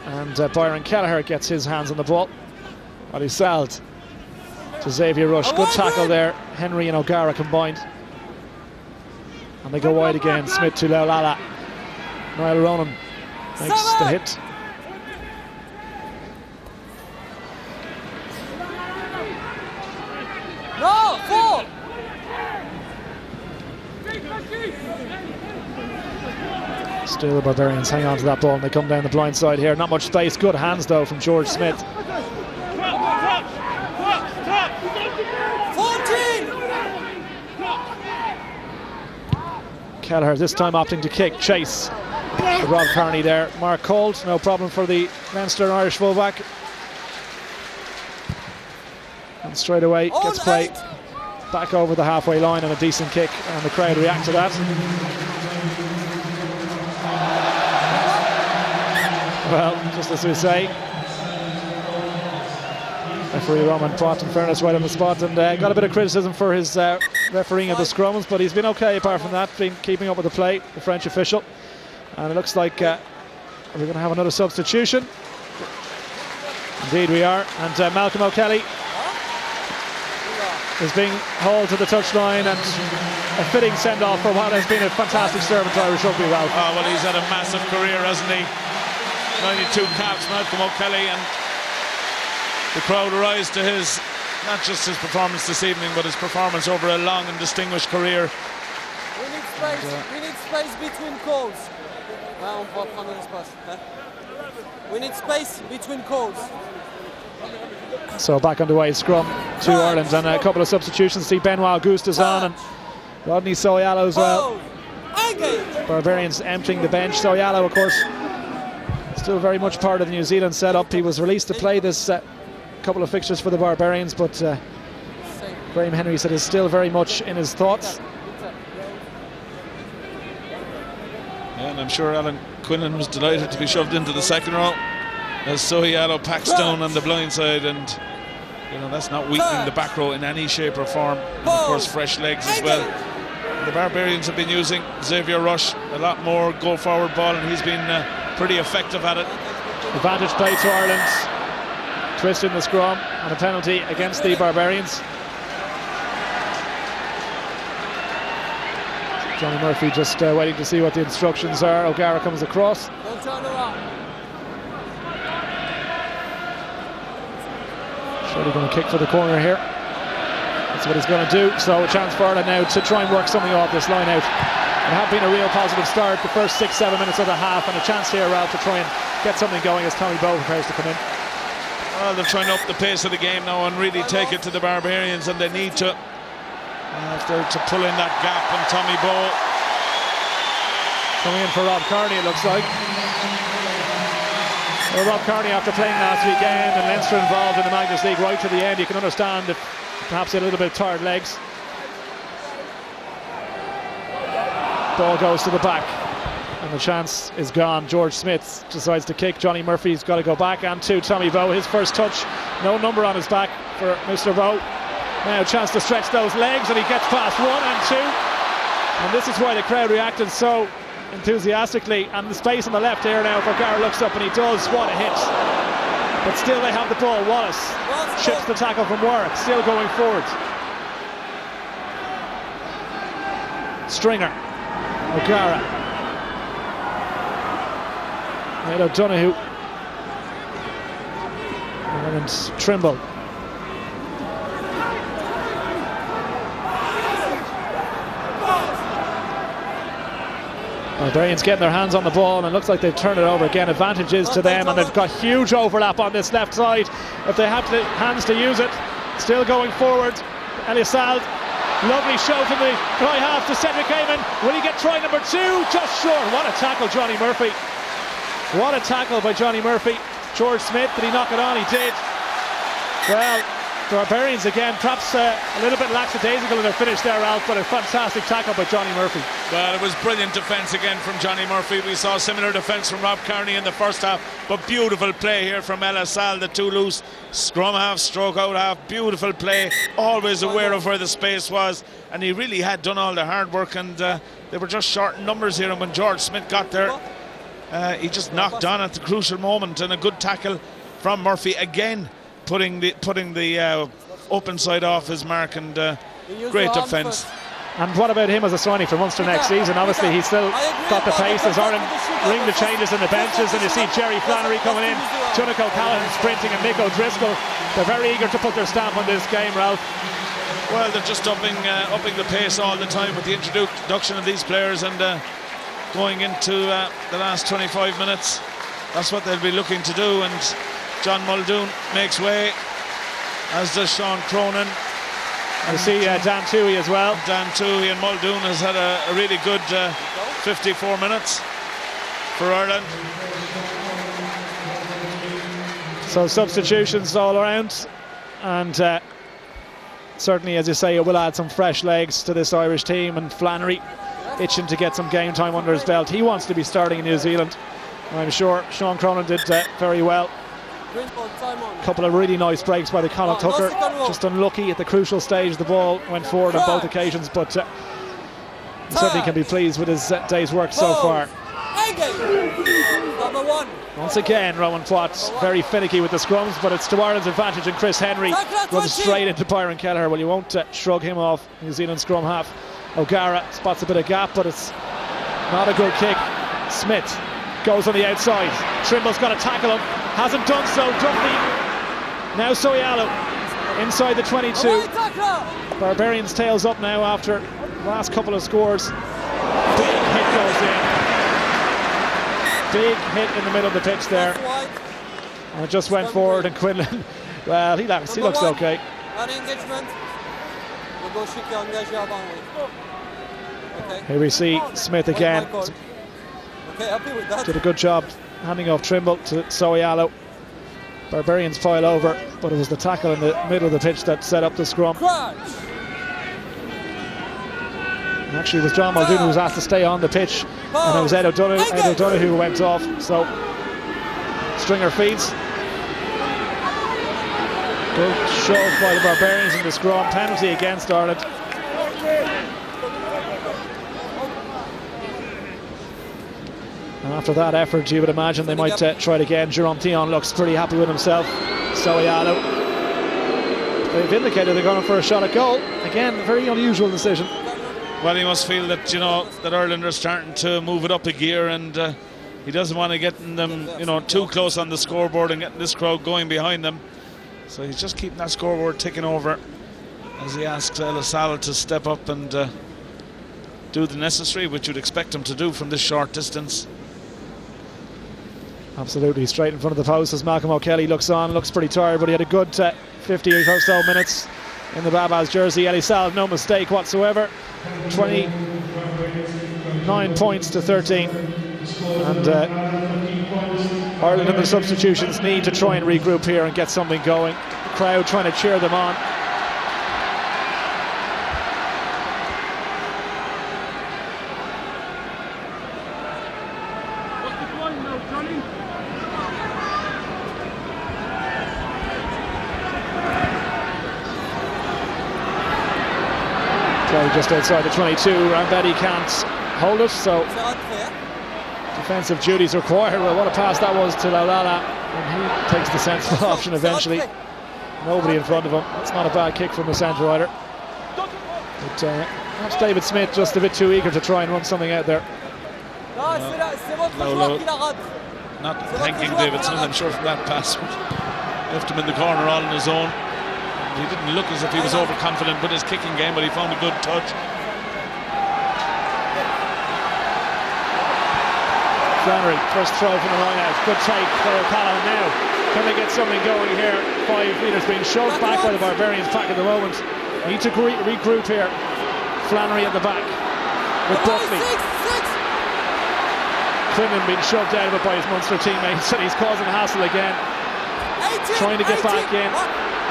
and Byron Kelleher gets his hands on the ball. Ali Sald to Xavier Rush. Good tackle there. Henry and O'Gara combined. And they go wide again. Smith to Laulala. Niall Ronan makes the hit. No, four. Still the Barbarians hang on to that ball and they come down the blind side here. Not much space. Good hands though from George Smith. 14. Kelleher this time opting to kick. Chase. Rob Kearney there. Mark called. No problem for the Leinster Irish fullback. And straight away gets play back over the halfway line, and a decent kick, and the crowd react to that. Well, just as we say, referee Roman Pott, in fairness, right on the spot, and got a bit of criticism for his refereeing of the scrums, but he's been okay apart from that, been keeping up with the play, the French official. And it looks like we're going to have another substitution. Indeed we are, and Malcolm O'Kelly is being hauled to the touchline, and a fitting send-off for what has been a fantastic servant to Irish rugby. Well, he's had a massive career, hasn't he? 92 caps, Malcolm O'Kelly, and the crowd rise to his, not just his performance this evening, but his performance over a long and distinguished career. We need space. We need space between calls. We need space between calls. So back underway, scrum to Ireland, and a couple of substitutions. See Benoit Auguste is on, and Rodney Soyalo as well. Barbarians emptying the bench. Soyalo, of course, still very much part of the New Zealand setup. He was released to play this couple of fixtures for the Barbarians, but Graham Henry said is still very much in his thoughts. Yeah, and I'm sure Alan Quinlan was delighted to be shoved into the second row as Soyalo packs down on the blind side, and that's not weakening the back row in any shape or form, and of course fresh legs as well. The Barbarians have been using Xavier Rush a lot more go forward ball, and he's been pretty effective at it. Advantage play to Ireland, twist in the scrum, and a penalty against the Barbarians. Johnny Murphy just waiting to see what the instructions are. O'Gara comes across. Don't turn around. Surely going to kick for the corner here. That's what he's going to do. So a chance for Ireland now to try and work something off this line out. It had been a real positive start the first 6-7 minutes of the half, and a chance here, Ralph, to try and get something going as Tommy Bowe prepares to come in. Well, they're trying to up the pace of the game now and really take it to the Barbarians, and they need to. To pull in that gap, and Tommy Bowe coming in for Rob Kearney, it looks like. Well, Rob Kearney, after playing last weekend and Leinster involved in the Magnus League right to the end, you can understand that perhaps he had a little bit of tired legs. Ball goes to the back, and the chance is gone. George Smith decides to kick. Johnny Murphy's got to go back, and to Tommy Bowe, his first touch. No number on his back for Mr. Bowe. Now a chance to stretch those legs, and he gets past 1 and 2. And this is why the crowd reacted so enthusiastically. And the space on the left here now, if O'Gara looks up, and he does, what a hit. But still they have the ball. Wallace chips the tackle from Warwick, still going forward. Stringer, O'Gara, Ed O'Donoghue, and Trimble. Barbarians getting their hands on the ball, and it looks like they've turned it over again. Advantages to them, and they've got huge overlap on this left side if they have the hands to use it. Still going forward, Elisald, lovely show from the try half to Cedric Heymans. Will he get try number 2? Just short. What a tackle, Johnny Murphy. What a tackle by Johnny Murphy. George Smith, did he knock it on? He did. Well, the Barbarians again, perhaps a little bit lackadaisical in their finish there, Ralph, but a fantastic tackle by Johnny Murphy. Well, it was brilliant defence again from Johnny Murphy. We saw similar defence from Rob Kearney in the first half, but beautiful play here from Elisald, the 2 loose, scrum half, stroke out half, beautiful play, always aware of where the space was, and he really had done all the hard work, and they were just short in numbers here, and when George Smith got there, he just knocked on at the crucial moment, and a good tackle from Murphy again, putting the open side off his mark, and great defence. And what about him as a signee for Munster next season? Obviously he's still got the pace. There's Ireland ring the changes in the benches, and you see Jerry Flannery coming in, Tuohy O'Callaghan sprinting, and Mick O'Driscoll. They're very eager to put their stamp on this game, Ralph. Well, they're just upping the pace all the time with the introduction of these players, and going into the last 25 minutes, that's what they'll be looking to do. And John Muldoon makes way, as does Sean Cronin. I see Dan Tuohy as well. Dan Tuohy, and Muldoon has had a really good 54 minutes for Ireland. So substitutions all around, and certainly, as you say, it will add some fresh legs to this Irish team. And Flannery itching to get some game time under his belt. He wants to be starting in New Zealand. I'm sure Sean Cronin did very well. A couple of really nice breaks by the Connacht hooker. Just unlucky at the crucial stage. The ball went forward on both occasions, but he certainly can be pleased with his day's work so far. Once again, Rowan Watts very finicky with the scrums, but it's to Ireland's advantage, and Chris Henry runs straight into Byron Kelleher. Well, you won't shrug him off. New Zealand scrum half. O'Gara spots a bit of gap, but it's not a good kick. Smith goes on the outside. Trimble's got to tackle him. Hasn't done so. Duffy. Now Soyalo inside the 22. Barbarians tails up now after the last couple of scores. Big hit goes in. Big hit in the middle of the pitch there. And it just went forward, and Quinlan, well, he looks okay. Here we see Smith again. Did a good job handing off Trimble to Soyalo. Barbarians file over, but it was the tackle in the middle of the pitch that set up the scrum. And actually, it was John Muldoon who was asked to stay on the pitch, and it was Ed O'Donoghue who went off. So Stringer feeds. Good shove by the Barbarians in the scrum. Penalty against Ireland. And after that effort, you would imagine they might try it again. Jerome Theon looks pretty happy with himself. Soyalo. They've indicated they're going for a shot at goal. Again, a very unusual decision. Well, he must feel that, you know, that Ireland are starting to move it up a gear, and he doesn't want to get them, you know, too close on the scoreboard and getting this crowd going behind them. So he's just keeping that scoreboard ticking over as he asks Elisald to step up and do the necessary, which you'd expect him to do from this short distance. Absolutely, straight in front of the post as Malcolm O'Kelly looks on. Looks pretty tired, but he had a good 58 or so minutes in the Babas jersey. Elisald, no mistake whatsoever. 29 points to 13. And Ireland and the substitutions need to try and regroup here and get something going. The crowd trying to cheer them on. Flannery just outside the 22. Rabini can't hold it, so defensive duties required. Well, what a pass that was to Laulala, and he takes the sensible option eventually. Nobody in front of him. It's not a bad kick from the centre either. But perhaps David Smith just a bit too eager to try and run something out there. Not thanking David Smith, I'm sure, for that pass. Left him in the corner all on his own. He didn't look as if he was overconfident with his kicking game, but he found a good touch. Flannery, first throw from the line out. Good take by O'Callaghan now. Can they get something going here? 5 metres being shoved back by the Barbarians back at the moment. Need to regroup here. Flannery at the back with Buckley. Quinlan being shoved out of it by his Munster teammates, and he's causing hassle again. Trying to get back in.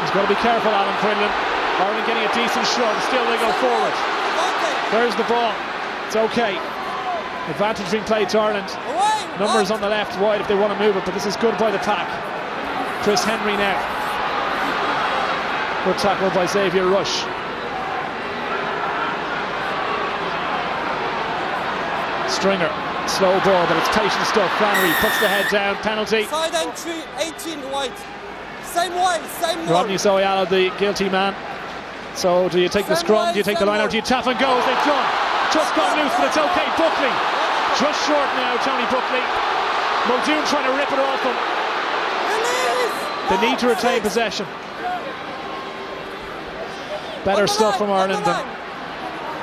He's got to be careful, Alan Quinlan. Ireland getting a decent shove. Still they go forward. There's the ball. It's okay. Advantage being played to Ireland. Numbers on the left wide if they want to move it, but this is good by the pack. Chris Henry now. Good tackle by Xavier Rush. Stringer. Slow ball, but it's patient stuff. Flannery puts the head down. Penalty. Side entry, 18 white. Same way, same way. Rodney Soyala, the guilty man. So do you take the scrum? Do you take the line out? Do you tap and go as they've done? Just got loose, but it's okay. Buckley. Just short now, Tony Buckley. Muldoon trying to rip it off him. They need to retain possession. Better stuff from Ireland than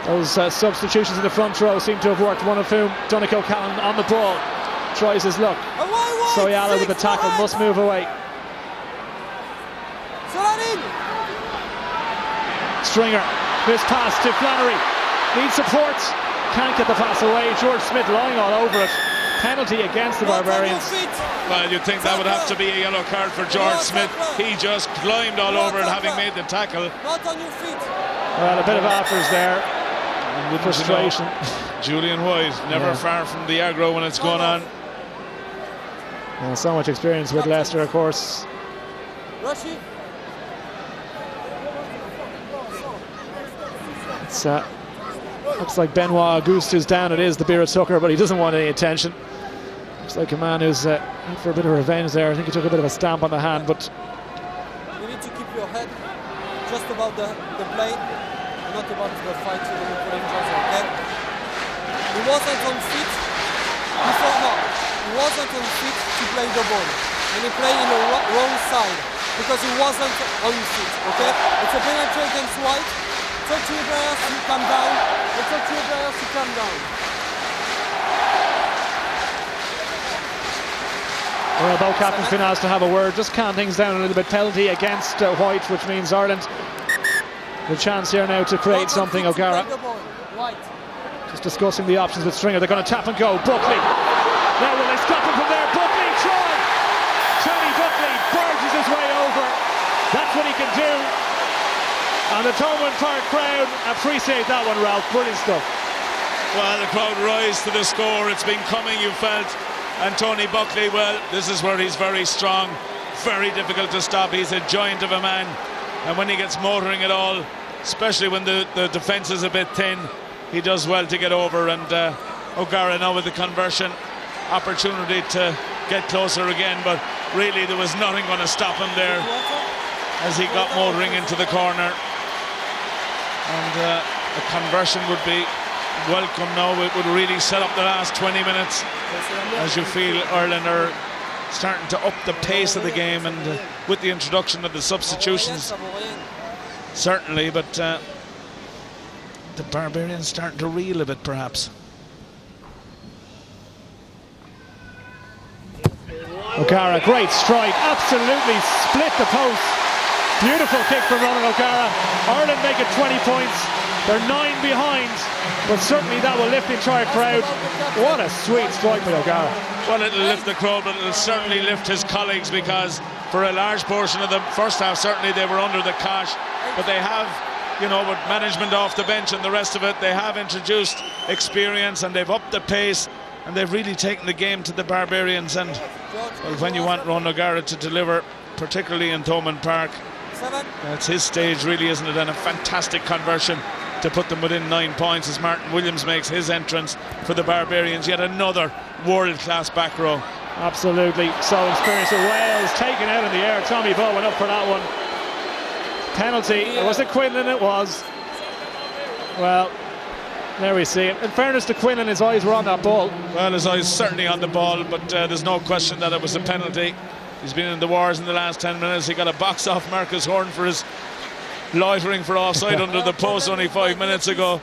those substitutions in the front row seem to have worked, one of whom, Donnacha O'Callaghan, on the ball, tries his luck. Soyala with the tackle, must move away. Stringer, missed pass to Flannery, needs support, can't get the pass away. George Smith lying all over it. Penalty against the Barbarians. Well, you'd think that would have to be a yellow card for George Smith. He just climbed all over it, having made the tackle. Not on your feet. Well, a bit of afters there. Frustration. Julian White, never far from the aggro when it's going on. Yeah, so much experience with Leicester, of course. It's looks like Benoit Auguste is down. It is the Beer Tucker, but he doesn't want any attention. Looks like a man who's out for a bit of revenge there. I think he took a bit of a stamp on the hand, but you need to keep your head just about the play, not about the fight to the Rangers, okay? He wasn't on feet before now. He wasn't on feet to play the ball. And he played in the wrong side because he wasn't on feet, okay? It's a penalty against White. Talk to your players, you come down. Talk to your players, you come down. Well, both captains been asked to have a word. Just calm things down a little bit. Penalty against White, which means Ireland the chance here now to create something. O'Gara just discussing the options with Stringer. They're going to tap and go. Buckley. Now will they stop him from there? Buckley try. Tony Buckley barges his way over. That's what he can do. And the Thomond Park crowd appreciate that one, Ralph. Brilliant stuff. Well, the crowd rise to the score. It's been coming, you felt. And Tony Buckley, well, this is where he's very strong. Very difficult to stop. He's a giant of a man. And when he gets motoring at all, especially when the defence is a bit thin, he does well to get over. And O'Gara now with the conversion opportunity to get closer again, but really there was nothing going to stop him there as he got motoring into the corner. And a conversion would be welcome now. It would really set up the last 20 minutes as you feel Ireland are starting to up the pace of the game, and with the introduction of the substitutions certainly, but the Barbarians starting to reel a bit perhaps. O'Gara, great strike, absolutely split the post. Beautiful kick from Ronan O'Gara. Ireland make it 20 points. They're 9 behind, but certainly that will lift the entire crowd. What a sweet strike by O'Gara. Well, it'll lift the crowd, but it'll certainly lift his colleagues, because for a large portion of the first half, certainly they were under the cosh, but they have, you know, with management off the bench and the rest of it, they have introduced experience and they've upped the pace and they've really taken the game to the Barbarians. And well, when you want Ronan O'Gara to deliver, particularly in Thomond Park, that's his stage really, isn't it? And a fantastic conversion to put them within 9 points as Martin Williams makes his entrance for the Barbarians. Yet another world-class back row. Absolutely so experienced. Wales taken out in the air. Tommy Bowe went up for that one. Penalty. Was it Quinlan? It was. Well, there we see it. In fairness to Quinlan, his eyes were on that ball. Well, his eyes certainly on the ball, but there's no question that it was a penalty. He's been in the wars in the last 10 minutes. He got a box off Marcus Horan for his loitering for offside under the post only 5 minutes ago.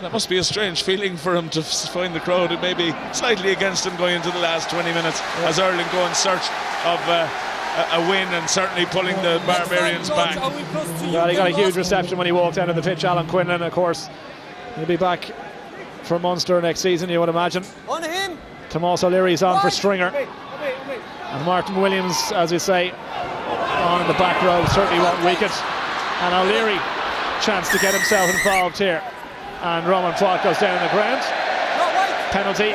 That must be a strange feeling for him to find the crowd. It may be slightly against him going into the last 20 minutes as Ireland go in search of a win and certainly pulling the Barbarians back. Well, he got a huge reception when he walked out of the pitch. Alan Quinlan, of course, he'll be back for Munster next season, you would imagine. On him. Tomas O'Leary's on for Stringer. And Martin Williams, as we say, on in the back row, certainly won't weaken. And O'Leary, chance to get himself involved here. And Roman Poit goes down on the ground. Penalty.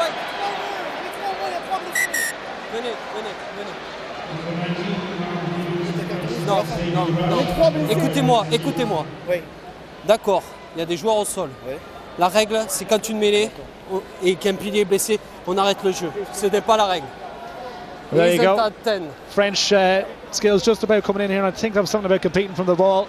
Non. Écoutez-moi. D'accord, il y a des joueurs au sol. La règle, c'est quand une mêlée et qu'un pilier est blessé, on arrête le jeu. Ce n'est pas la règle. There you go. French skills just about coming in here, and I think there was something about competing from the ball.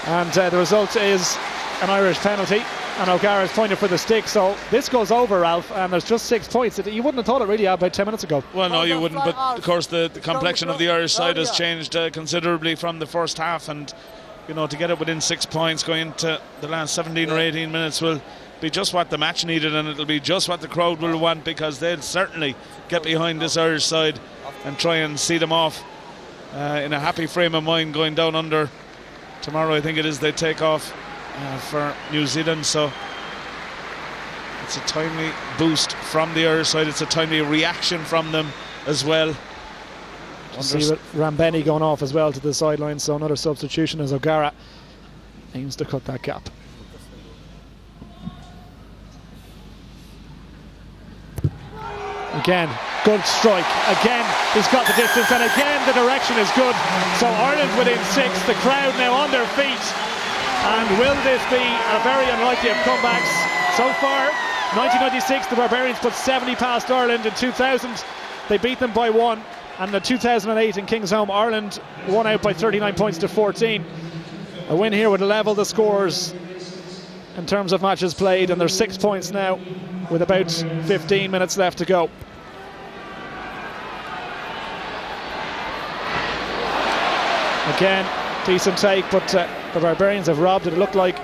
And the result is an Irish penalty, and O'Gara's pointed for the stick. So this goes over, Ralph, and there's just 6 points. You wouldn't have thought it really about 10 minutes ago. Well, no, you wouldn't, but of course the complexion of the Irish side has changed considerably from the first half, and you know, to get it within 6 points going into the last 17 or 18 minutes will be just what the match needed, and it'll be just what the crowd will want, because they'll certainly get behind this Irish side and try and see them off in a happy frame of mind going down under. Tomorrow I think it is they take off for New Zealand, so it's a timely boost from the Irish side. It's a timely reaction from them as well. See with Rabini going off as well to the sideline, so another substitution as O'Gara aims to cut that gap. Again, good strike. Again, he's got the distance, and again the direction is good. So Ireland within 6, the crowd now on their feet. And will this be a very unlikely of comebacks? So far, 1996, the Barbarians put 70 past Ireland. In 2000, they beat them by 1. And in 2008 in Kingsholm, Ireland won out by 39 points to 14. A win here would level the scores in terms of matches played, and there's 6 points now with about 15 minutes left to go. Again, decent take, but the Barbarians have robbed it. It looked like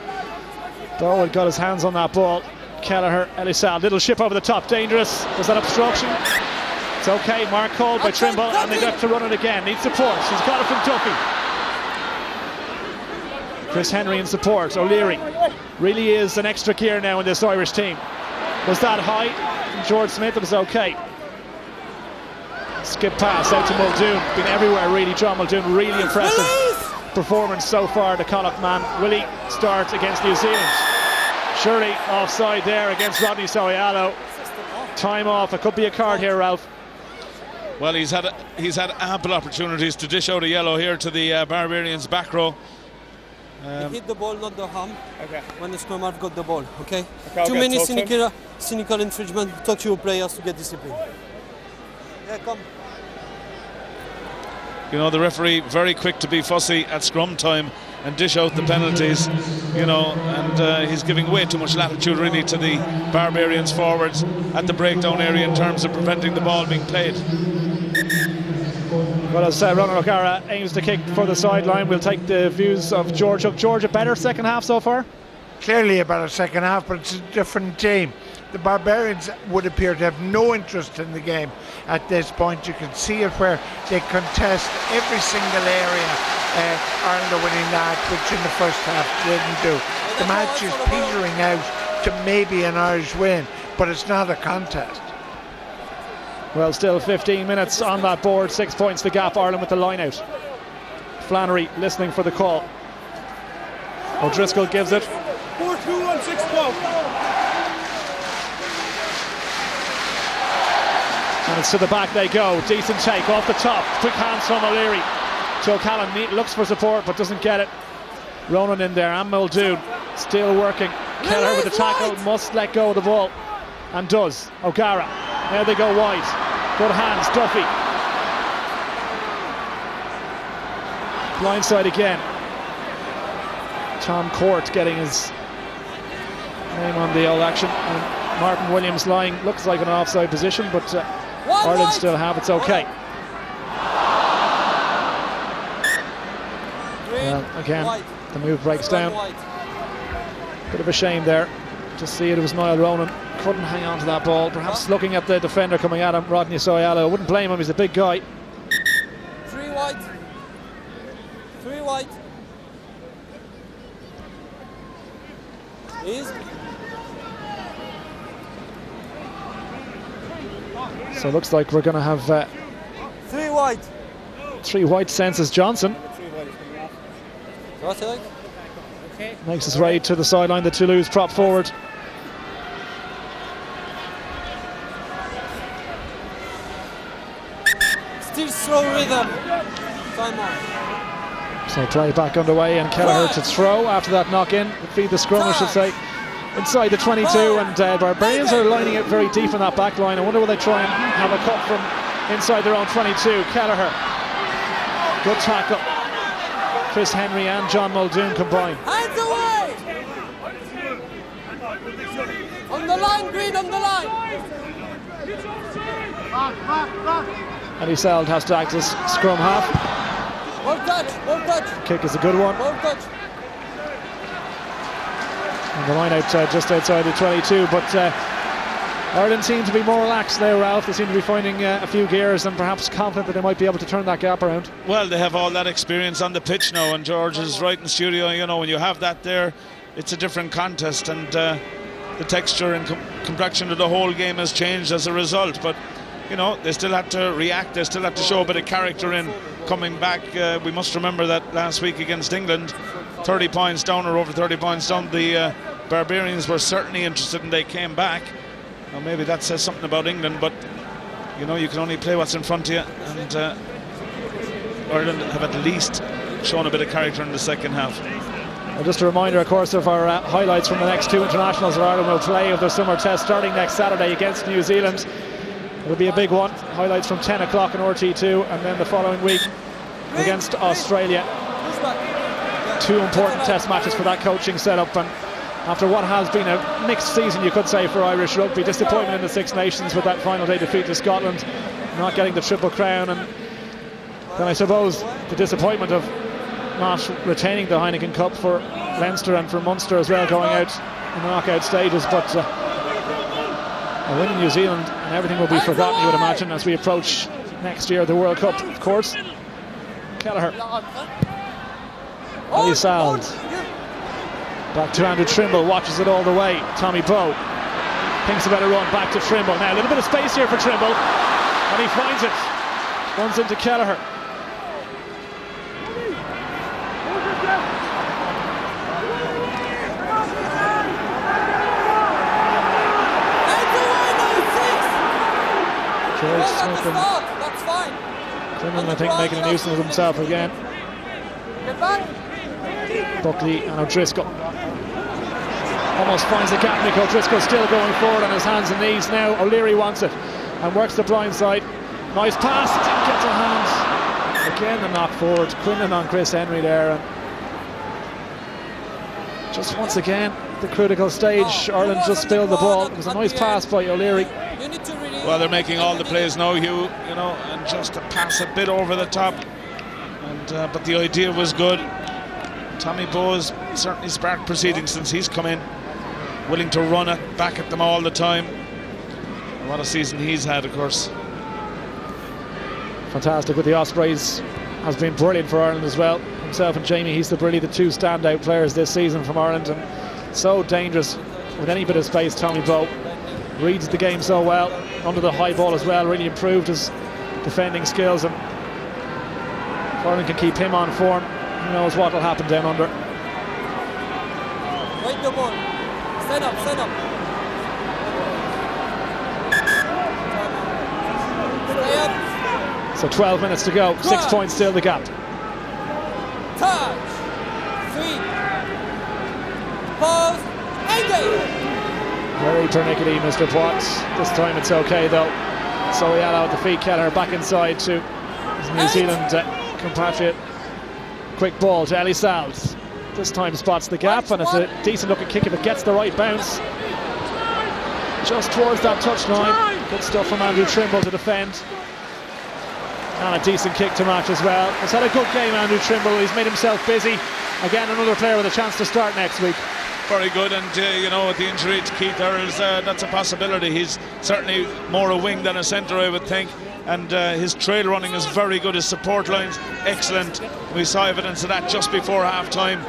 Bowe had got his hands on that ball. Kelleher, Elisal, little ship over the top, dangerous. Was that obstruction? It's okay, mark called by Trimble, and they got to run it again. Needs support, she's got it from Duffy. Chris Henry in support. O'Leary really is an extra gear now in this Irish team. Was that high from George Smith? It was okay. Skip pass out to Muldoon. Been everywhere really, John Muldoon. Really impressive performance so far, the Connacht man. Will he start against New Zealand? Surely offside there against Rodney Soialo. Time off. It could be a card here, Ralph. Well, he's had ample opportunities to dish out a yellow here to the Barbarians back row. He hit the ball, not the arm. Okay. When the scrum half got the ball, okay? Too many cynical infringement. Talk to your players to get discipline. Yeah, come. You know, the referee very quick to be fussy at scrum time and dish out the penalties, you know, and he's giving way too much latitude really to the Barbarians forwards at the breakdown area in terms of preventing the ball being played. Well, as Ronan O'Gara aims to kick for the sideline, we'll take the views of George. George, a better second half so far? Clearly a better second half, but it's a different team. The Barbarians would appear to have no interest in the game at this point. You can see it where they contest every single area. Ireland are winning that, which in the first half didn't do. The match is petering out to maybe an Irish win, but it's not a contest. Well, still 15 minutes on that board, 6 points the gap. Ireland with the line out. Flannery listening for the call. O'Driscoll gives it. 4-2 on 6-12. And it's to the back they go. Decent take off the top. Quick hands from O'Leary. So Callan looks for support but doesn't get it. Ronan in there and Muldoon still working. Kelleher with the tackle, must let go of the ball, and does. O'Gara, now they go wide. Good hands, Duffy. Blindside again. Tom Court getting his name on the old action. And Martin Williams lying, looks like an offside position, but Ireland still have, it's okay. Well, again, the move breaks down. Bit of a shame there to see it was Niall Ronan. Couldn't hang on to that ball. Perhaps looking at the defender coming at him, Rodney Soyalo. I wouldn't blame him, he's a big guy. 3 wide. 3 wide. Easy. So it looks like we're going to have 3 wide. 3 wide senses. Johnson makes his way to the sideline. The Toulouse prop forward. Still slow rhythm. Time on. So play back underway, and Kelleher to throw after that knock in. Feed the scrum, I should say. Inside the 22, and Barbarians are lining it very deep in that back line. I wonder will they try and have a cut from inside their own 22. Kelleher, good tackle. Chris Henry and John Muldoon combine. Hands away! On the line, Green, on the line! And Seld has to act as scrum half. One touch. Kick is a good one. One touch. And the line out just outside the 22, but Ireland seem to be more relaxed now, Ralph. They seem to be finding a few gears and perhaps confident that they might be able to turn that gap around. Well, they have all that experience on the pitch now, and George is right in the studio. You know, when you have that there, it's a different contest, and the texture and complexion of the whole game has changed as a result. But you know, they still have to react, they still have to show a bit of character in coming back. We must remember that last week against England, 30 points down or over 30 points down, the Barbarians were certainly interested and they came back. Now maybe that says something about England, but you know, you can only play what's in front of you, and Ireland have at least shown a bit of character in the second half. Well, just a reminder, of course, of our highlights from the next 2 internationals that Ireland will play of their summer test starting next Saturday against New Zealand. It'll be a big one. Highlights from 10 o'clock on RT2, and then the following week against Australia. 2 important test matches for that coaching setup, and after what has been a mixed season, you could say, for Irish rugby, disappointment in the Six Nations with that final day defeat to Scotland, not getting the Triple Crown, and then I suppose the disappointment of not retaining the Heineken Cup for Leinster and for Munster as well, going out in the knockout stages. But a win in New Zealand and everything will be forgotten, you would imagine, as we approach next year, the World Cup, of course. Kelleher. Seld. Back to Andrew Trimble, watches it all the way. Tommy Bowe thinks about a run back to Trimble. Now a little bit of space here for Trimble, and he finds it. Runs into Kelleher. That's fine. Quinlan, I think, making a nuisance of himself again. Get back. Buckley and O'Driscoll. Almost finds the gap. Mick O'Driscoll still going forward on his hands and knees now. O'Leary wants it and works the blind side. Nice pass, didn't get to hands. Again the knock forward. Quinlan on Chris Henry there, and just once again the critical stage. Ireland just spilled the ball. It was a nice pass by O'Leary. Well, they're making all the plays now, Hugh, you know, and just to pass a bit over the top, and but the idea was good. Tommy Bowe's certainly sparked proceedings since he's come in, willing to run it back at them all the time. What a season he's had, of course. Fantastic with the Ospreys, has been brilliant for Ireland as well. Himself and Jamie Heaslip really the 2 standout players this season from Ireland, and so dangerous with any bit of space. Tommy Bowe reads the game so well, under the high ball as well, really improved his defending skills, and if Ireland can keep him on form, who knows what will happen down under. Wait the ball. Stand up, stand up. Stay up. So 12 minutes to go, 6 points still the gap. Touch. 3. Pause. Engage. Very pernickety, Mr. Potts. This time it's okay though. So he out the feet. Kelleher back inside to his New Zealand compatriot. Quick ball to Ellie Salves. This time spots the gap, and it's a decent looking kick if it gets the right bounce. Just towards that touchline. Good stuff from Andrew Trimble to defend. And a decent kick to match as well. He's had a good game, Andrew Trimble. He's made himself busy. Again, another player with a chance to start next week. Very good, and with the injury to Keith Earls, that's a possibility. He's certainly more a wing than a centre, I would think, and his trail running is very good. His support line's excellent. We saw evidence of that just before half-time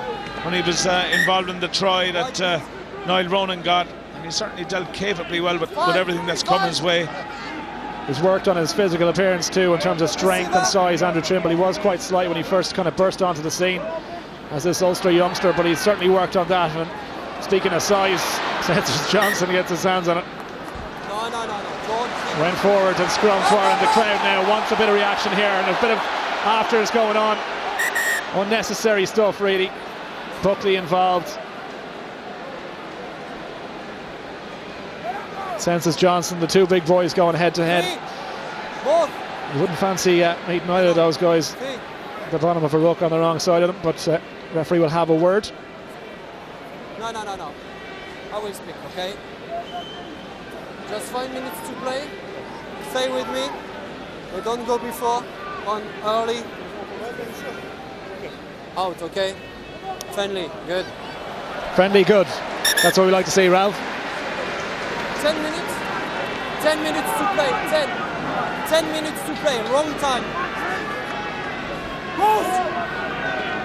when he was involved in the try that Niall Ronan got, and he certainly dealt capably well with everything that's come his way. He's worked on his physical appearance too in terms of strength and size. Andrew Trimble, he was quite slight when he first kind of burst onto the scene as this Ulster youngster, but he's certainly worked on that. And speaking of size, Cedric Johnson gets his hands on it. No. Went forward and scrum for it, and the crowd now wants a bit of reaction here, and a bit of afters going on. Unnecessary stuff, really. Buckley involved. Census Johnson, the two big boys going head to head. You wouldn't fancy meeting either of those guys at the bottom of a ruck on the wrong side of them, but referee will have a word. No. I will speak, okay? Just 5 minutes to play. Stay with me. We don't go before on early. Out, okay? Friendly, good. Friendly, good. That's what we like to see, Ralph. 10 minutes. 10 minutes to play. 10 minutes to play. Wrong time.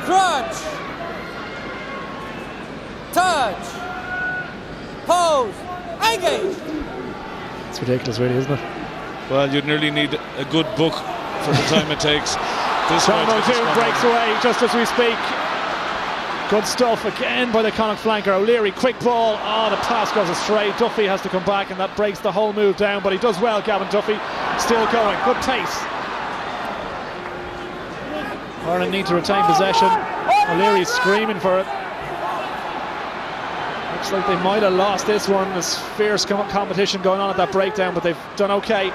Crunch. Touch. Pose. Engage. It's ridiculous, really, isn't it? Well, you'd nearly need a good book for the time it takes. Muldoon breaks away just as we speak. Good stuff again by the Connacht flanker. O'Leary, quick ball. The pass goes astray. Duffy has to come back, and that breaks the whole move down, but he does well, Gavin Duffy. Still going. Good pace. Horan need to retain possession. O'Leary's screaming for it. Looks like they might have lost this one. There's fierce competition going on at that breakdown, but they've done okay.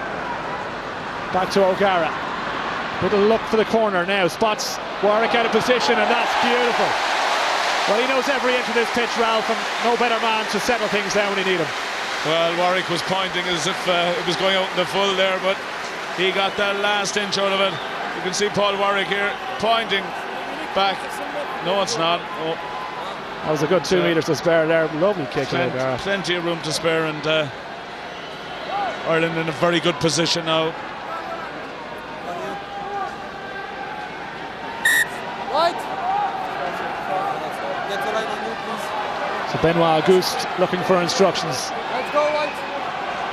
Back to O'Gara. Little look for the corner now. Spots Warwick out of position, and that's beautiful. Well, he knows every inch of this pitch, Ralph, and no better man to settle things down when you need him. Well, Warwick was pointing as if it was going out in the full there, but he got that last inch out of it. You can see Paul Warwick here pointing back. No, it's not. Oh. That was a good 2 metres to spare there. Lovely kick. Plenty of room to spare, and Ireland in a very good position now. So Benoit Auguste looking for instructions. Let's go, White.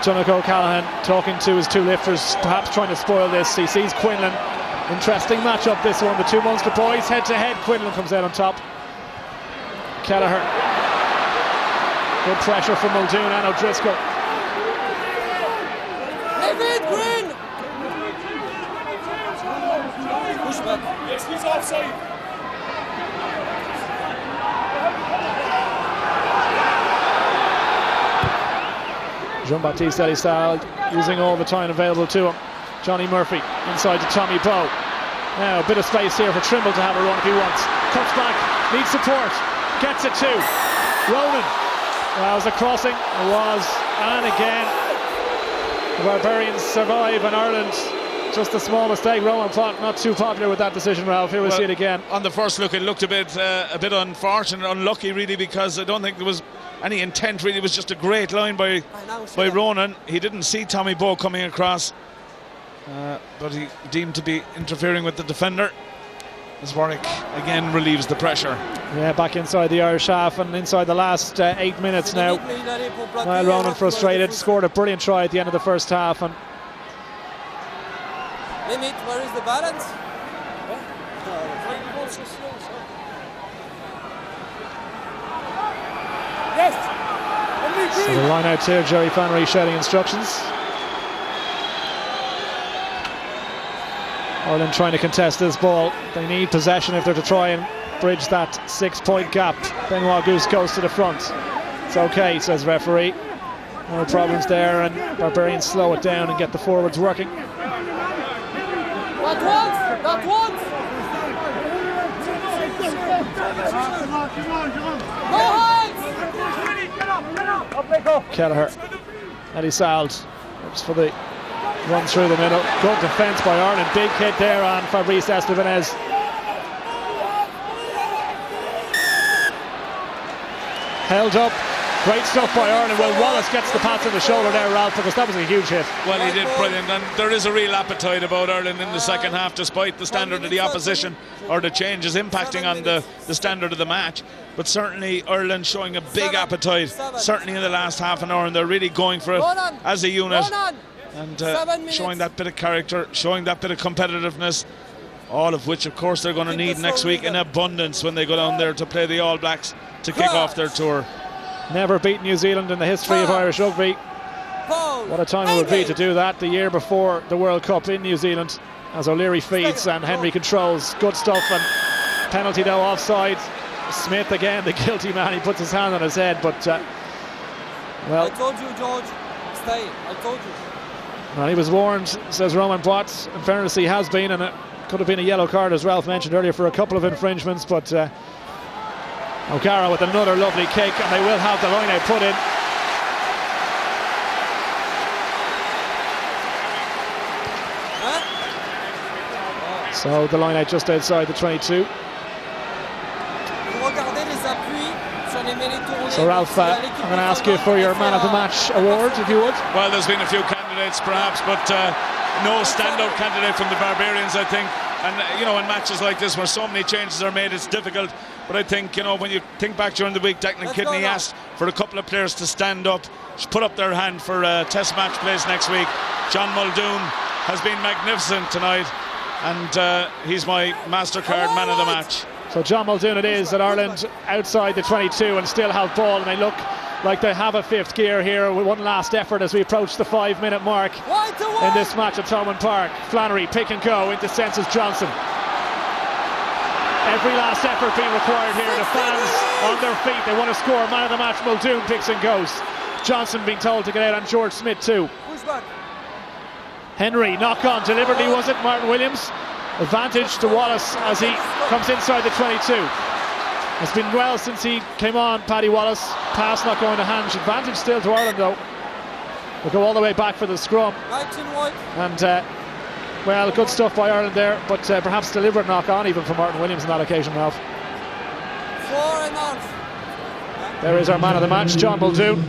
Jonathan O'Callaghan talking to his two lifters, perhaps trying to spoil this. He sees Quinlan. Interesting matchup this one. The two Munster boys head to head. Quinlan comes out on top. Kelleher. Good pressure from Muldoon and O'Driscoll. David Green. Push back. Yes, he's offside. Jean-Baptiste style, using all the time available to him. Johnny Murphy inside to Tommy Bowe. Now a bit of space here for Trimble to have a run if he wants. Cuts back, needs support, gets it too. Ronan. Well, it was a crossing, it was, and again the Barbarians survive, and Ireland just a small mistake. Ronan Pot not too popular with that decision, Ralph. Here we'll see it again. On the first look it looked a bit unfortunate, unlucky really, because I don't think there was any intent really. It was just a great line by Ronan. He didn't see Tommy Bowe coming across, but he deemed to be interfering with the defender as Warwick again relieves the pressure. Yeah, back inside the Irish half, and inside the last 8 minutes now. Well, Ronan frustrated, scored a brilliant try at the end of the first half. And Limit, where is the balance? So the line out here, Jerry Flannery shouting instructions. Ireland trying to contest this ball. They need possession if they're to try and bridge that 6-point gap. Benoit Goose goes to the front. It's okay, says referee. No problems there, and Barbarians slow it down and get the forwards working. That once! Kelleher, Eddie Sald, looks for the run through the middle. Good defence by Ireland. Big hit there on Fabrice Estebanez. Held up. Great stuff by Ireland. Well, Wallace gets the pat on the shoulder there, Ralph, because that was a huge hit. Well, he did brilliant, and there is a real appetite about Ireland in the second half, despite the standard of the opposition or the changes impacting on the standard of the match. But certainly Ireland showing a big appetite, certainly in the last half an hour, and they're really going for it as a unit, and showing that bit of character, showing that bit of competitiveness, all of which, of course, they're going to need next week in abundance when they go down there to play the All Blacks to kick off their tour. Never beat New Zealand in the history of Irish rugby. What a time it would be to do that the year before the World Cup in New Zealand, as O'Leary feeds and Henry controls. Good stuff, and penalty though offside. Smith again, the guilty man, he puts his hand on his head, but well, I told you, George, stay, I told you. Well, he was warned, says Roman Watts. In fairness, he has been, and it could have been a yellow card, as Ralph mentioned earlier, for a couple of infringements, but O'Gara with another lovely kick, and they will have the line out put in. So the line out just outside the 22. So Ralph, I'm going to ask you for your man of the match award, if you would. Well, there's been a few candidates perhaps, but no standout candidate from the Barbarians, I think. And you know, in matches like this where so many changes are made, it's difficult. But I think, you know, when you think back during the week, Declan Kidney asked for a couple of players to stand up, put up their hand for a test match place next week. John Muldoon has been magnificent tonight, and he's my MasterCard man of the match. So John Muldoon it is, at Ireland outside the 22 and still have ball, and they look like they have a fifth gear here with one last effort as we approach the 5-minute mark in this match at Thomond Park. Flannery pick and go into Census Johnson. Every last effort being required here. The fans on their feet, they want to score. Man of the match, Muldoon picks and goes. Johnson being told to get out on George Smith too. Henry knock on deliberately, was it? Martin Williams. Advantage to Wallace as he comes inside the 22. It's been well since he came on, Paddy Wallace. Pass not going to hand. Advantage still to Ireland though. We'll go all the way back for the scrum. And well, good stuff by Ireland there, but perhaps deliberate knock on even from Martin Williams on that occasion, Ralph. 4.5. There is our man of the match, John Muldoon.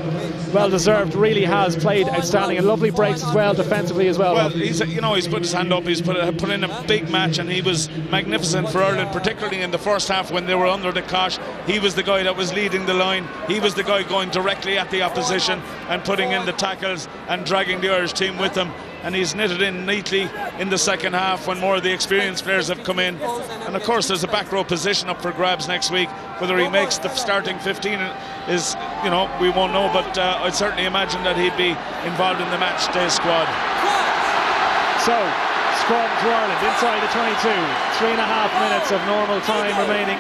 Well deserved, really has played outstanding, and lovely breaks as well, defensively as well. Well, he's put his hand up, he's put in a big match, and he was magnificent for Ireland, particularly in the first half when they were under the cosh. He was the guy that was leading the line. He was the guy going directly at the opposition and putting in the tackles and dragging the Irish team with him. And he's knitted in neatly in the second half when more of the experienced players have come in. And of course there's a back row position up for grabs next week. Whether he makes the starting 15 is, you know, we won't know, but I'd certainly imagine that he'd be involved in the match day squad. So, scrum to Ireland inside the 22. 3.5 minutes of normal time remaining.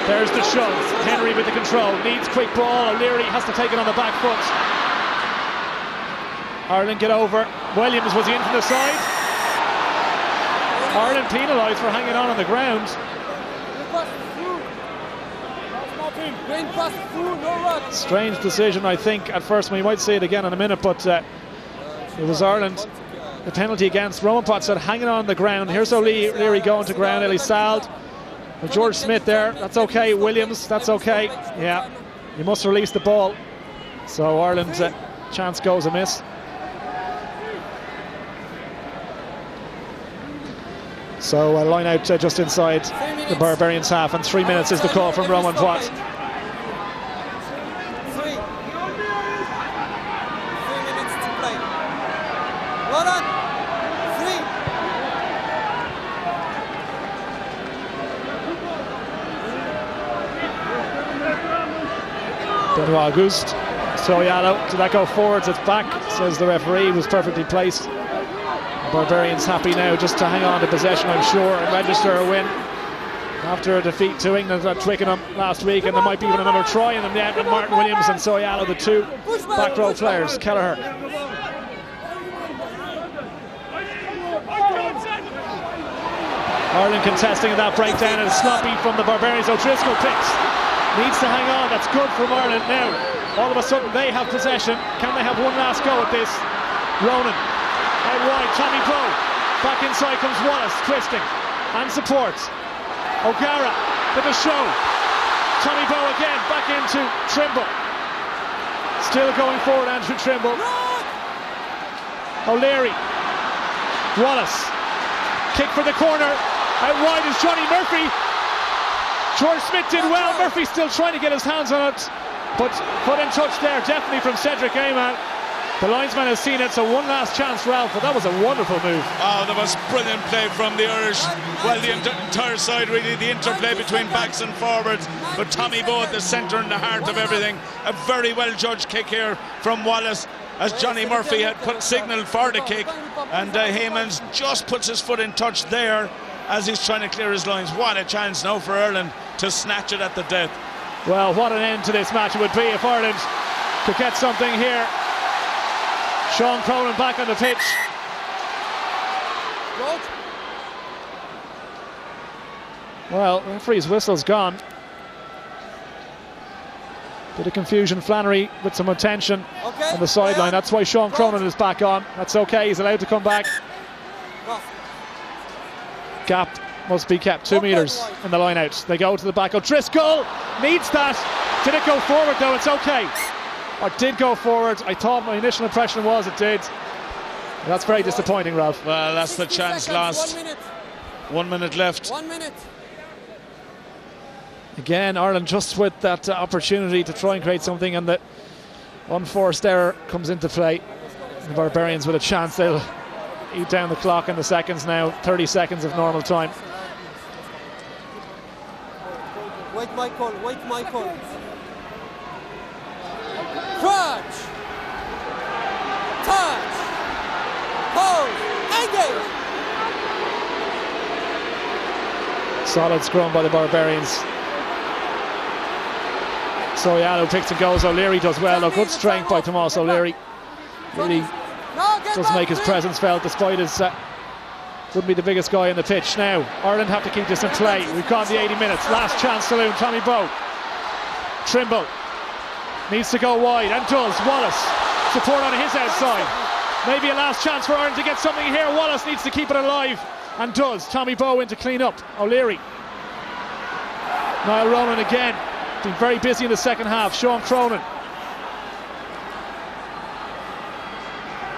There's the shove. Henry with the control. Needs quick ball. O'Leary has to take it on the back foot. Ireland get over. Williams, was he in from the side? Ireland penalised for hanging on the ground. Strange decision, I think, at first. We might see it again in a minute, but it was Ireland. The penalty against Roman Potts said hanging on the ground. Here's O'Leary going to ground. Ellie Sald. Well, George Smith there. That's okay. Williams, that's okay. Yeah, you must release the ball. So Ireland's chance goes amiss. So a line out just inside the Barbarians half, and 3 minutes is the call from Roman Potts. 3 minutes to play. Ronan, 3. Benoit Auguste. Soyalo, did that go forwards? It's back, says the referee. Was perfectly placed. Barbarians happy now just to hang on to possession, I'm sure, and register a win. after a defeat to England at Twickenham last week, and there might be even another try in them yet with Martin Williams and Soyalo, the two back row players. Kelleher. Ireland contesting in that breakdown, and sloppy from the Barbarians. O'Driscoll picks, needs to hang on. That's good from Ireland now. All of a sudden they have possession. Can they have one last go at this? Ronan out wide, Tommy Bowe. Back inside comes Wallace, twisting and supports. O'Gara with a show. Tommy Bowe again, back into Trimble. Still going forward, Andrew Trimble. O'Leary. Wallace. Kick for the corner. Out wide is Johnny Murphy. George Smith did well. Murphy still trying to get his hands on it, but put in touch there, definitely from Cedric Heymans. The linesman has seen it, so one last chance, Ralph, but that was a wonderful move. Oh, that was brilliant play from the Irish. Well, the entire side, really, the interplay between backs and forwards, but Tommy Bowe at the centre and the heart of everything. A very well judged kick here from Wallace, as Johnny Murphy had signalled for the kick, and Heymans just puts his foot in touch there as he's trying to clear his lines. What a chance now for Ireland to snatch it at the death. Well, what an end to this match it would be if Ireland could get something here. Sean Cronin back on the pitch. Well, the referee's whistle's gone. Bit of confusion. Flannery with some attention on the sideline. That's why Sean Cronin is back on. That's okay, he's allowed to come back. Gap must be kept 2 metres in the line out. They go to the back. O'Driscoll needs that. Did it go forward though? It's okay. Or did go forward. I thought my initial impression was it did. That's very disappointing, Ralph. Well, that's the chance lost. 1 minute left. 1 minute. Again, Ireland just with that opportunity to try and create something, and the unforced error comes into play. The Barbarians with a chance. They'll eat down the clock in the seconds now. 30 seconds of normal time. Wait, Michael. Crunch. Touch. Hold. Engage. Solid scrum by the Barbarians. Soyalo picks and goes. O'Leary does well. Good strength by Tomas O'Leary. Really does make his presence felt, despite his wouldn't be the biggest guy on the pitch. Now Ireland have to keep this in play. We've gone the 80 minutes. Last chance saloon. Tommy Bowe. Trimble needs to go wide and does. Wallace support on his outside. Maybe a last chance for Ireland to get something here. Wallace needs to keep it alive and does. Tommy Bowe in to clean up. O'Leary. Niall Ronan again. Been very busy in the second half. Sean Cronin.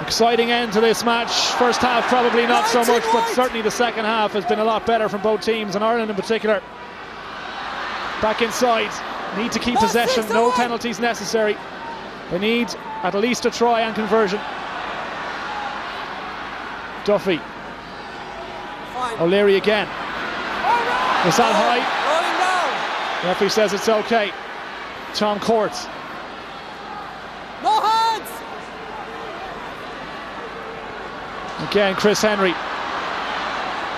Exciting end to this match. First half probably not so much, but certainly the second half has been a lot better from both teams, and Ireland in particular. Back inside. Need to keep possession. No penalties necessary. They need at least a try and conversion. Duffy. O'Leary again. Is that high? Referee says it's okay. Tom Courts. No hands. Again, Chris Henry.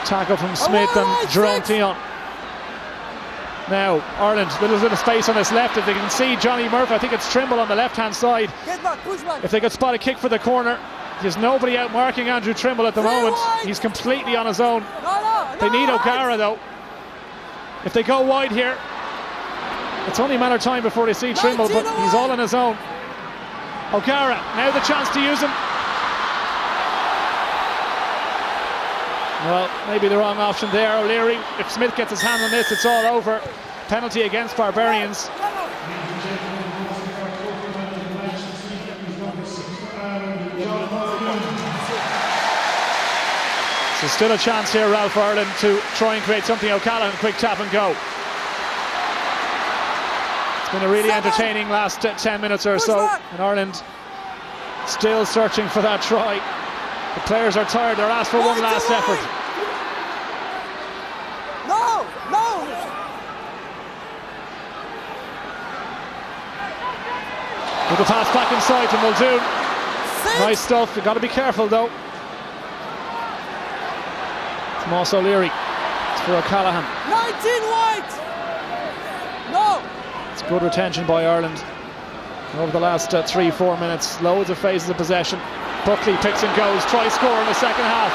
Tackle from Smith and Jerome Theon. Now, Ireland, a little bit of space on this left. If they can see Johnny Murphy, I think it's Trimble on the left-hand side. If they could spot a kick for the corner. There's nobody out marking Andrew Trimble at the moment. He's completely on his own. They need O'Gara though. If they go wide here, it's only a matter of time before they see Trimble, but he's all on his own. O'Gara, now the chance to use him. Well, maybe the wrong option there. O'Leary, if Smith gets his hand on this, it's all over. Penalty against Barbarians. So still a chance here, Ralph, for Ireland to try and create something. O'Callaghan, quick tap and go. It's been a really entertaining last 10 minutes or so, and Ireland still searching for that try. The players are tired, they're asked for one last effort. No! With the pass back inside to Muldoon. Nice stuff, you've got to be careful though. Tomas O'Leary. for O'Callaghan. 19 white! No! It's good retention by Ireland over the last 3-4 minutes. Loads of phases of possession. Buckley picks and goes, tries score in the second half.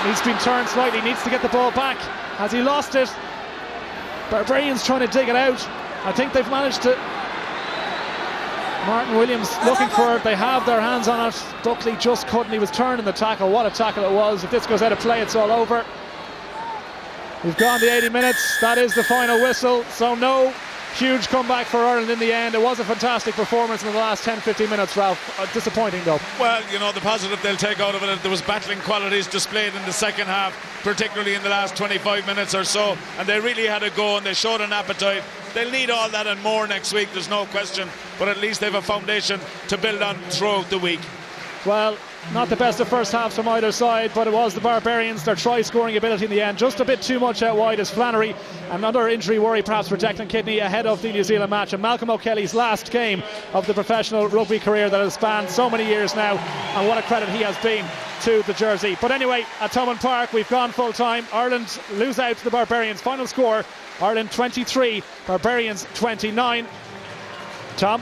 He's been turned slightly, needs to get the ball back. Has he lost it? Barbarians trying to dig it out. I think they've managed to. Martin Williams looking for it. They have their hands on it. Buckley just couldn't. He was turned in the tackle. What a tackle it was. If this goes out of play, it's all over. We've gone the 80 minutes. That is the final whistle. So no huge comeback for Ireland in the end. It was a fantastic performance in the last 10-15 minutes, Ralph. Disappointing though. Well, you know, the positive they'll take out of it, there was battling qualities displayed in the second half, particularly in the last 25 minutes or so, and they really had a go and they showed an appetite. They'll need all that and more next week, there's no question, but at least they have a foundation to build on throughout the week. Well, not the best of first halves from either side, but it was the Barbarians, their try-scoring ability in the end, just a bit too much out wide as Flannery, another injury worry perhaps for Declan Kearney ahead of the New Zealand match, and Malcolm O'Kelly's last game of the professional rugby career that has spanned so many years now, and what a credit he has been to the jersey. But anyway, at Thomond Park we've gone full time. Ireland lose out to the Barbarians. Final score, Ireland 23, Barbarians 29. Tom?